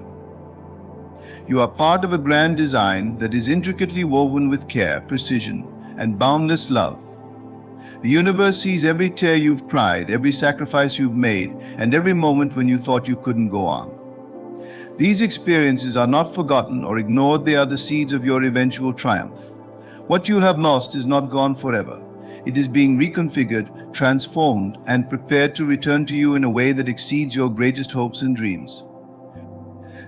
You are part of a grand design that is intricately woven with care, precision, and boundless love. The universe sees every tear you've cried, every sacrifice you've made, and every moment when you thought you couldn't go on. These experiences are not forgotten or ignored, they are the seeds of your eventual triumph. What you have lost is not gone forever. It is being reconfigured, transformed, and prepared to return to you in a way that exceeds your greatest hopes and dreams.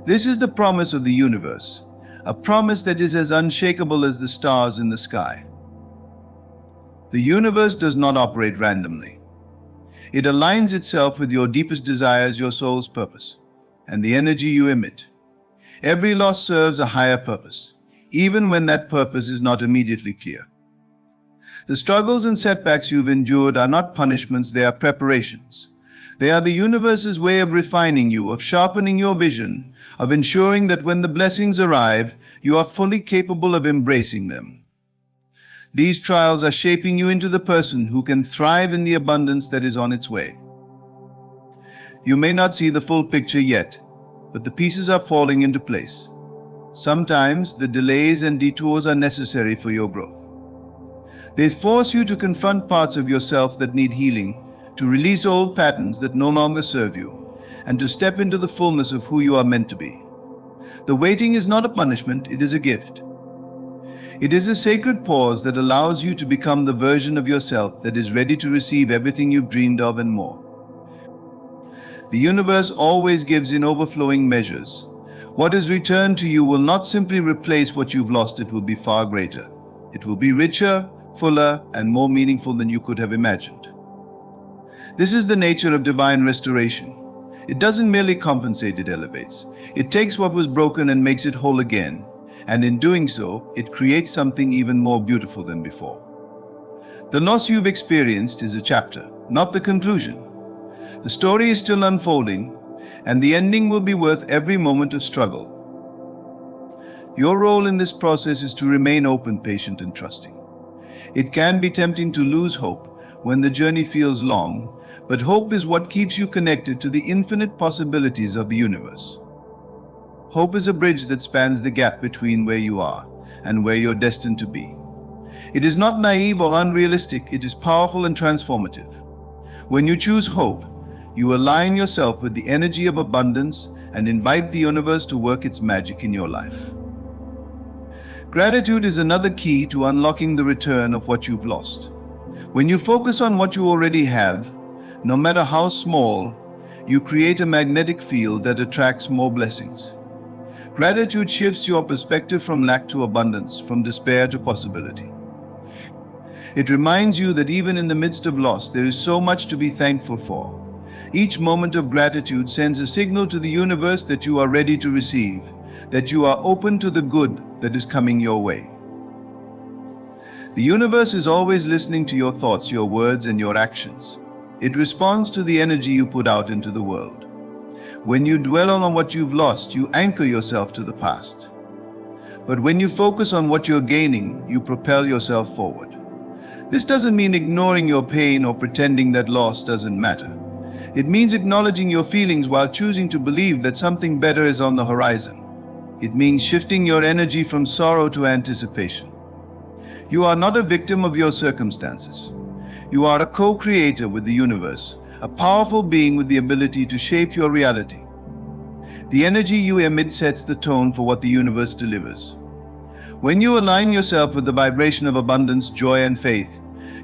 This is the promise of the universe, a promise that is as unshakable as the stars in the sky. The universe does not operate randomly. It aligns itself with your deepest desires, your soul's purpose, and the energy you emit. Every loss serves a higher purpose, even when that purpose is not immediately clear. The struggles and setbacks you've endured are not punishments, they are preparations. They are the universe's way of refining you, of sharpening your vision, of ensuring that when the blessings arrive, you are fully capable of embracing them. These trials are shaping you into the person who can thrive in the abundance that is on its way. You may not see the full picture yet, but the pieces are falling into place. Sometimes the delays and detours are necessary for your growth. They force you to confront parts of yourself that need healing, to release old patterns that no longer serve you, and to step into the fullness of who you are meant to be. The waiting is not a punishment, it is a gift. It is a sacred pause that allows you to become the version of yourself that is ready to receive everything you've dreamed of and more. The universe always gives in overflowing measures. What is returned to you will not simply replace what you've lost, it will be far greater. It will be richer, fuller, and more meaningful than you could have imagined. This is the nature of divine restoration. It doesn't merely compensate, it elevates. It takes what was broken and makes it whole again, and in doing so, it creates something even more beautiful than before. The loss you've experienced is a chapter, not the conclusion. The story is still unfolding, and the ending will be worth every moment of struggle. Your role in this process is to remain open, patient, and trusting. It can be tempting to lose hope when the journey feels long, but hope is what keeps you connected to the infinite possibilities of the universe. Hope is a bridge that spans the gap between where you are and where you're destined to be. It is not naive or unrealistic, it is powerful and transformative. When you choose hope, you align yourself with the energy of abundance and invite the universe to work its magic in your life. Gratitude is another key to unlocking the return of what you've lost. When you focus on what you already have, no matter how small, you create a magnetic field that attracts more blessings. Gratitude shifts your perspective from lack to abundance, from despair to possibility. It reminds you that even in the midst of loss, there is so much to be thankful for. Each moment of gratitude sends a signal to the universe that you are ready to receive, that you are open to the good that is coming your way. The universe is always listening to your thoughts, your words, and your actions. It responds to the energy you put out into the world. When you dwell on what you've lost, you anchor yourself to the past. But when you focus on what you're gaining, you propel yourself forward. This doesn't mean ignoring your pain or pretending that loss doesn't matter. It means acknowledging your feelings while choosing to believe that something better is on the horizon. It means shifting your energy from sorrow to anticipation. You are not a victim of your circumstances. You are a co-creator with the universe, a powerful being with the ability to shape your reality. The energy you emit sets the tone for what the universe delivers. When you align yourself with the vibration of abundance, joy, and faith,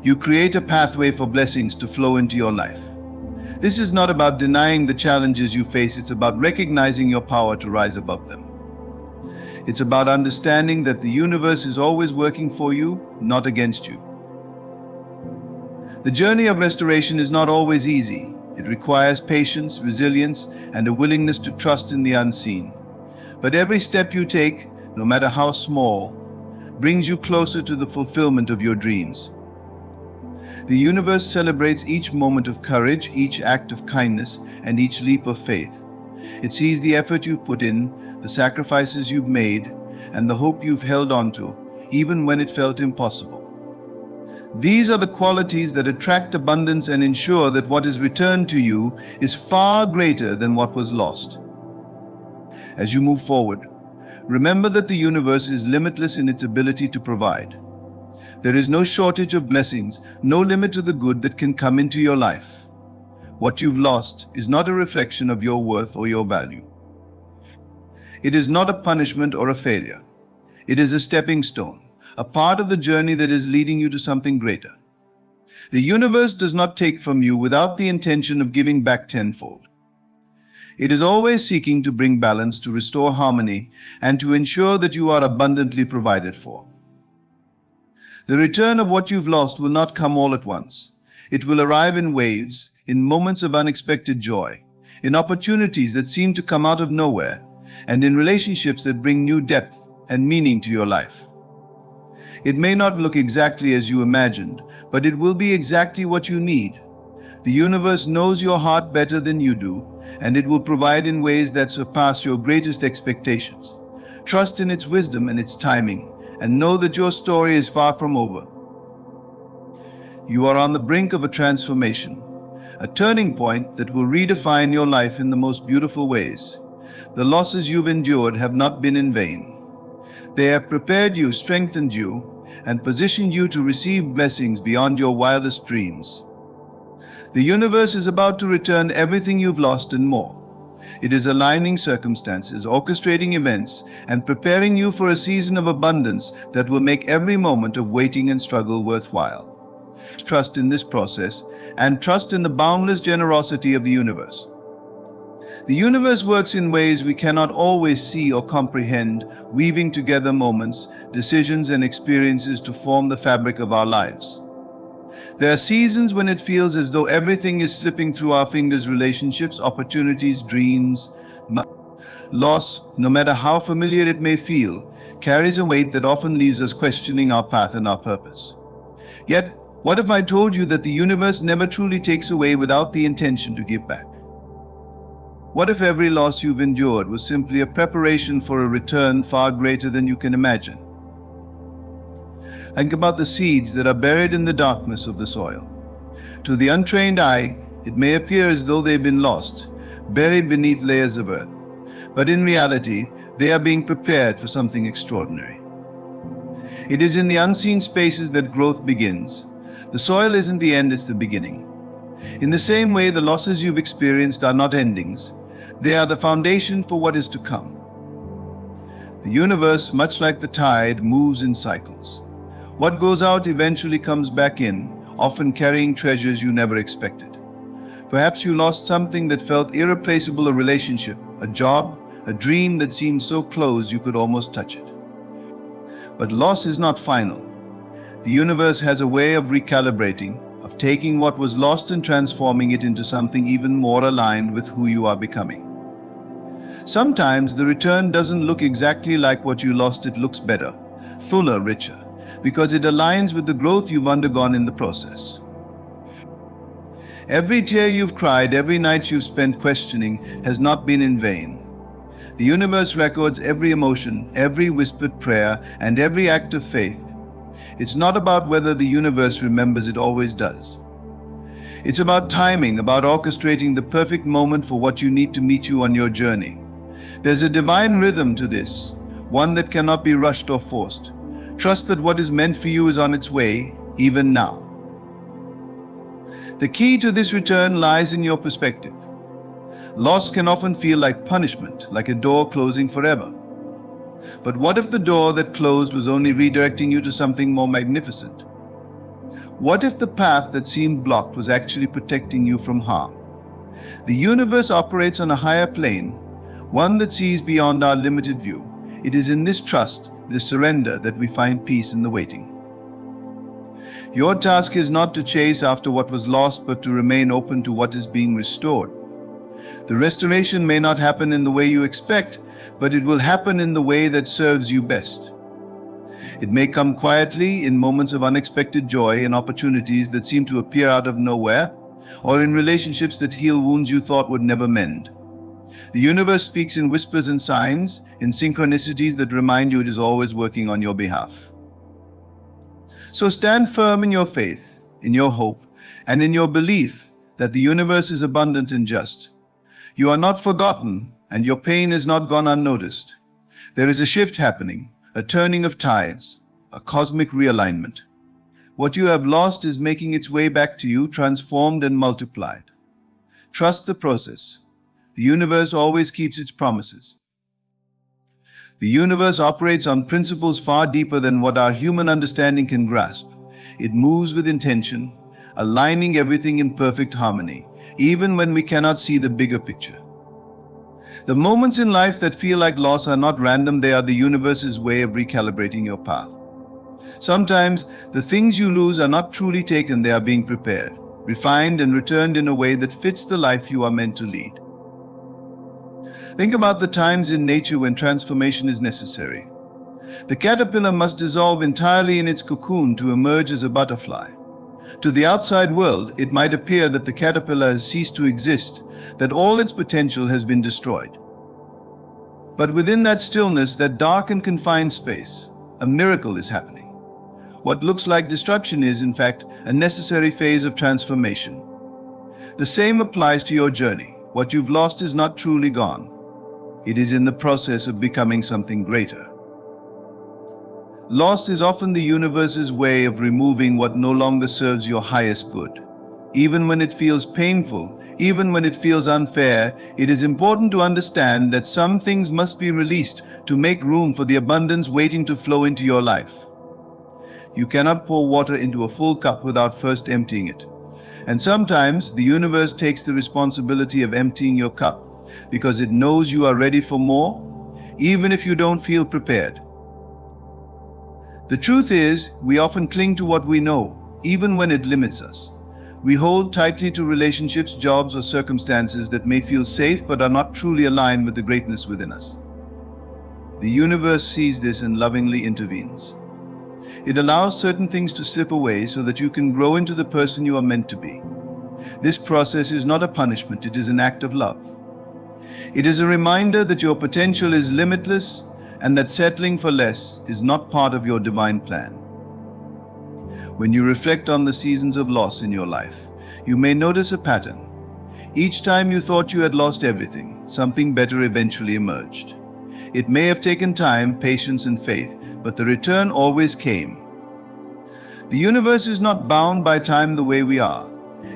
you create a pathway for blessings to flow into your life. This is not about denying the challenges you face, it's about recognizing your power to rise above them. It's about understanding that the universe is always working for you, not against you. The journey of restoration is not always easy. It requires patience, resilience, and a willingness to trust in the unseen. But every step you take, no matter how small, brings you closer to the fulfillment of your dreams. The universe celebrates each moment of courage, each act of kindness, and each leap of faith. It sees the effort you've put in, the sacrifices you've made, and the hope you've held on to, even when it felt impossible. These are the qualities that attract abundance and ensure that what is returned to you is far greater than what was lost. As you move forward, remember that the universe is limitless in its ability to provide. There is no shortage of blessings, no limit to the good that can come into your life. What you've lost is not a reflection of your worth or your value. It is not a punishment or a failure. It is a stepping stone, a part of the journey that is leading you to something greater. The universe does not take from you without the intention of giving back tenfold. It is always seeking to bring balance, to restore harmony, and to ensure that you are abundantly provided for. The return of what you've lost will not come all at once. It will arrive in waves, in moments of unexpected joy, in opportunities that seem to come out of nowhere, and in relationships that bring new depth and meaning to your life. It may not look exactly as you imagined, but it will be exactly what you need. The universe knows your heart better than you do, and it will provide in ways that surpass your greatest expectations. Trust in its wisdom and its timing, and know that your story is far from over. You are on the brink of a transformation, a turning point that will redefine your life in the most beautiful ways. The losses you've endured have not been in vain. They have prepared you, strengthened you, and positioned you to receive blessings beyond your wildest dreams. The universe is about to return everything you've lost and more. It is aligning circumstances, orchestrating events, and preparing you for a season of abundance that will make every moment of waiting and struggle worthwhile. Trust in this process, and trust in the boundless generosity of the universe. The universe works in ways we cannot always see or comprehend, weaving together moments, decisions, and experiences to form the fabric of our lives. There are seasons when it feels as though everything is slipping through our fingers: relationships, opportunities, dreams. Loss, no matter how familiar it may feel, carries a weight that often leaves us questioning our path and our purpose. Yet, what if I told you that the universe never truly takes away without the intention to give back? What if every loss you've endured was simply a preparation for a return far greater than you can imagine? Think about the seeds that are buried in the darkness of the soil. To the untrained eye, it may appear as though they've been lost, buried beneath layers of earth. But in reality, they are being prepared for something extraordinary. It is in the unseen spaces that growth begins. The soil isn't the end, it's the beginning. In the same way, the losses you've experienced are not endings. They are the foundation for what is to come. The universe, much like the tide, moves in cycles. What goes out eventually comes back in, often carrying treasures you never expected. Perhaps you lost something that felt irreplaceable: a relationship, a job, a dream that seemed so close you could almost touch it. But loss is not final. The universe has a way of recalibrating, of taking what was lost and transforming it into something even more aligned with who you are becoming. Sometimes the return doesn't look exactly like what you lost. It looks better, fuller, richer, because it aligns with the growth you've undergone in the process. Every tear you've cried, every night you've spent questioning has not been in vain. The universe records every emotion, every whispered prayer, and every act of faith. It's not about whether the universe remembers; it always does. It's about timing, about orchestrating the perfect moment for what you need to meet you on your journey. There's a divine rhythm to this, one that cannot be rushed or forced. Trust that what is meant for you is on its way, even now. The key to this return lies in your perspective. Loss can often feel like punishment, like a door closing forever. But what if the door that closed was only redirecting you to something more magnificent? What if the path that seemed blocked was actually protecting you from harm? The universe operates on a higher plane, one that sees beyond our limited view. It is in this trust, this surrender, that we find peace in the waiting. Your task is not to chase after what was lost, but to remain open to what is being restored. The restoration may not happen in the way you expect, but it will happen in the way that serves you best. It may come quietly in moments of unexpected joy and opportunities that seem to appear out of nowhere, or in relationships that heal wounds you thought would never mend. The universe speaks in whispers and signs, in synchronicities that remind you it is always working on your behalf. So stand firm in your faith, in your hope, and in your belief that the universe is abundant and just. You are not forgotten, and your pain is not gone unnoticed. There is a shift happening, a turning of tides, a cosmic realignment. What you have lost is making its way back to you, transformed and multiplied. Trust the process. The universe always keeps its promises. The universe operates on principles far deeper than what our human understanding can grasp. It moves with intention, aligning everything in perfect harmony, even when we cannot see the bigger picture. The moments in life that feel like loss are not random, they are the universe's way of recalibrating your path. Sometimes the things you lose are not truly taken, they are being prepared, refined and returned in a way that fits the life you are meant to lead. Think about the times in nature when transformation is necessary. The caterpillar must dissolve entirely in its cocoon to emerge as a butterfly. To the outside world, it might appear that the caterpillar has ceased to exist, that all its potential has been destroyed. But within that stillness, that dark and confined space, a miracle is happening. What looks like destruction is, in fact, a necessary phase of transformation. The same applies to your journey. What you've lost is not truly gone. It is in the process of becoming something greater. Loss is often the universe's way of removing what no longer serves your highest good. Even when it feels painful, even when it feels unfair, it is important to understand that some things must be released to make room for the abundance waiting to flow into your life. You cannot pour water into a full cup without first emptying it. And sometimes the universe takes the responsibility of emptying your cup because it knows you are ready for more, even if you don't feel prepared. The truth is, we often cling to what we know, even when it limits us. We hold tightly to relationships, jobs, or circumstances that may feel safe but are not truly aligned with the greatness within us. The universe sees this and lovingly intervenes. It allows certain things to slip away so that you can grow into the person you are meant to be. This process is not a punishment, it is an act of love. It is a reminder that your potential is limitless and that settling for less is not part of your divine plan. When you reflect on the seasons of loss in your life, you may notice a pattern. Each time you thought you had lost everything, something better eventually emerged. It may have taken time, patience, and faith, but the return always came. The universe is not bound by time the way we are.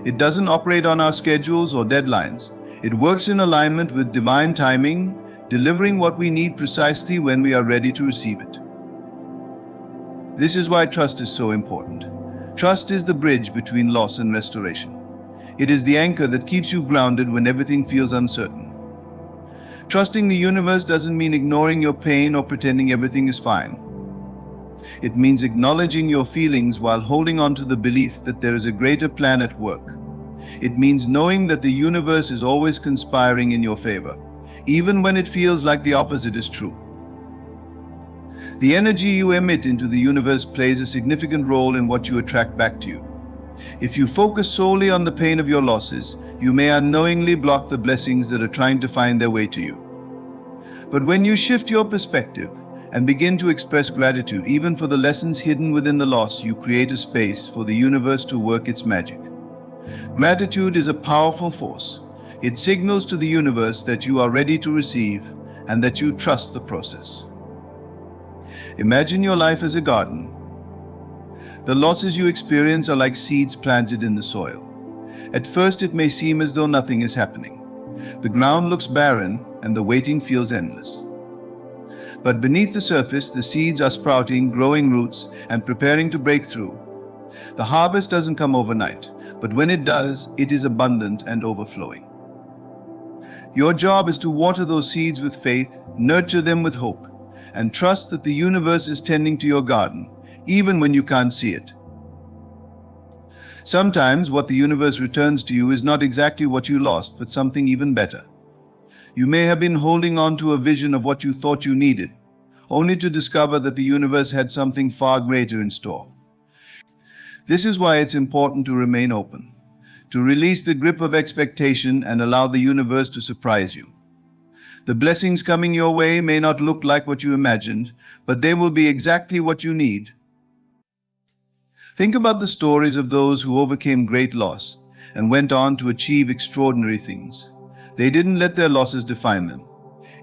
It doesn't operate on our schedules or deadlines. It works in alignment with divine timing, delivering what we need precisely when we are ready to receive it. This is why trust is so important. Trust is the bridge between loss and restoration. It is the anchor that keeps you grounded when everything feels uncertain. Trusting the universe doesn't mean ignoring your pain or pretending everything is fine. It means acknowledging your feelings while holding on to the belief that there is a greater plan at work. It means knowing that the universe is always conspiring in your favor, even when it feels like the opposite is true. The energy you emit into the universe plays a significant role in what you attract back to you. If you focus solely on the pain of your losses, you may unknowingly block the blessings that are trying to find their way to you. But when you shift your perspective and begin to express gratitude even for the lessons hidden within the loss, you create a space for the universe to work its magic. Gratitude is a powerful force. It signals to the universe that you are ready to receive and that you trust the process. Imagine your life as a garden. The losses you experience are like seeds planted in the soil. At first it may seem as though nothing is happening. The ground looks barren and the waiting feels endless. But beneath the surface, the seeds are sprouting, growing roots, and preparing to break through. The harvest doesn't come overnight, but when it does, it is abundant and overflowing. Your job is to water those seeds with faith, nurture them with hope, and trust that the universe is tending to your garden, even when you can't see it. Sometimes what the universe returns to you is not exactly what you lost, but something even better. You may have been holding on to a vision of what you thought you needed, only to discover that the universe had something far greater in store. This is why it's important to remain open, to release the grip of expectation and allow the universe to surprise you. The blessings coming your way may not look like what you imagined, but they will be exactly what you need. Think about the stories of those who overcame great loss and went on to achieve extraordinary things. They didn't let their losses define them.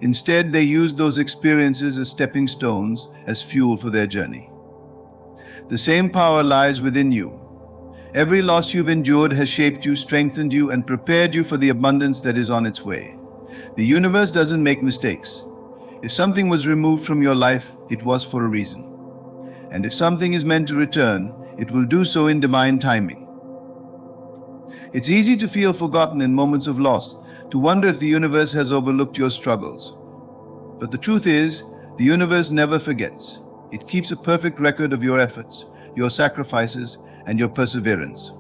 Instead, they used those experiences as stepping stones, as fuel for their journey. The same power lies within you. Every loss you've endured has shaped you, strengthened you, and prepared you for the abundance that is on its way. The universe doesn't make mistakes. If something was removed from your life, it was for a reason. And if something is meant to return, it will do so in divine timing. It's easy to feel forgotten in moments of loss, to wonder if the universe has overlooked your struggles. But the truth is, the universe never forgets. It keeps a perfect record of your efforts, your sacrifices, and your perseverance.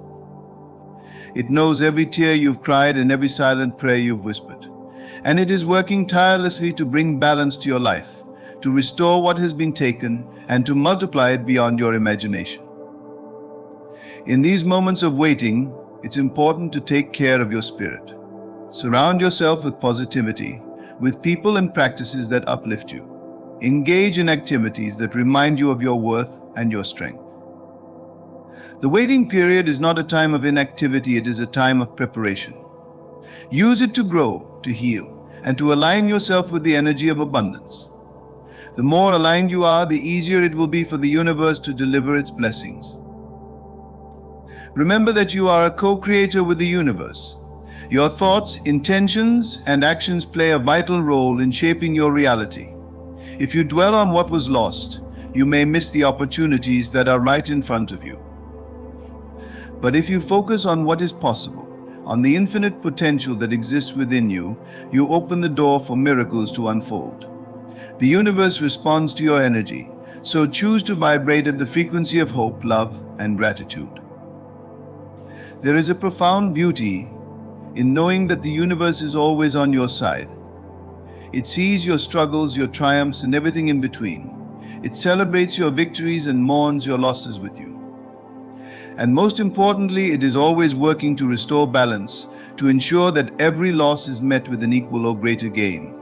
It knows every tear you've cried and every silent prayer you've whispered. And it is working tirelessly to bring balance to your life, to restore what has been taken, and to multiply it beyond your imagination. In these moments of waiting, it's important to take care of your spirit. Surround yourself with positivity, with people and practices that uplift you. Engage in activities that remind you of your worth and your strength. The waiting period is not a time of inactivity, it is a time of preparation. Use it to grow, to heal, and to align yourself with the energy of abundance. The more aligned you are, the easier it will be for the universe to deliver its blessings. Remember that you are a co-creator with the universe. Your thoughts, intentions, and actions play a vital role in shaping your reality. If you dwell on what was lost, you may miss the opportunities that are right in front of you. But if you focus on what is possible, on the infinite potential that exists within you, you open the door for miracles to unfold. The universe responds to your energy, so choose to vibrate at the frequency of hope, love, and gratitude. There is a profound beauty in knowing that the universe is always on your side. It sees your struggles, your triumphs, and everything in between. It celebrates your victories and mourns your losses with you. And most importantly, it is always working to restore balance, to ensure that every loss is met with an equal or greater gain.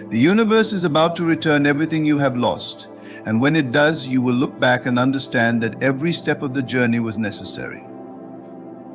The universe is about to return everything you have lost, and when it does, you will look back and understand that every step of the journey was necessary.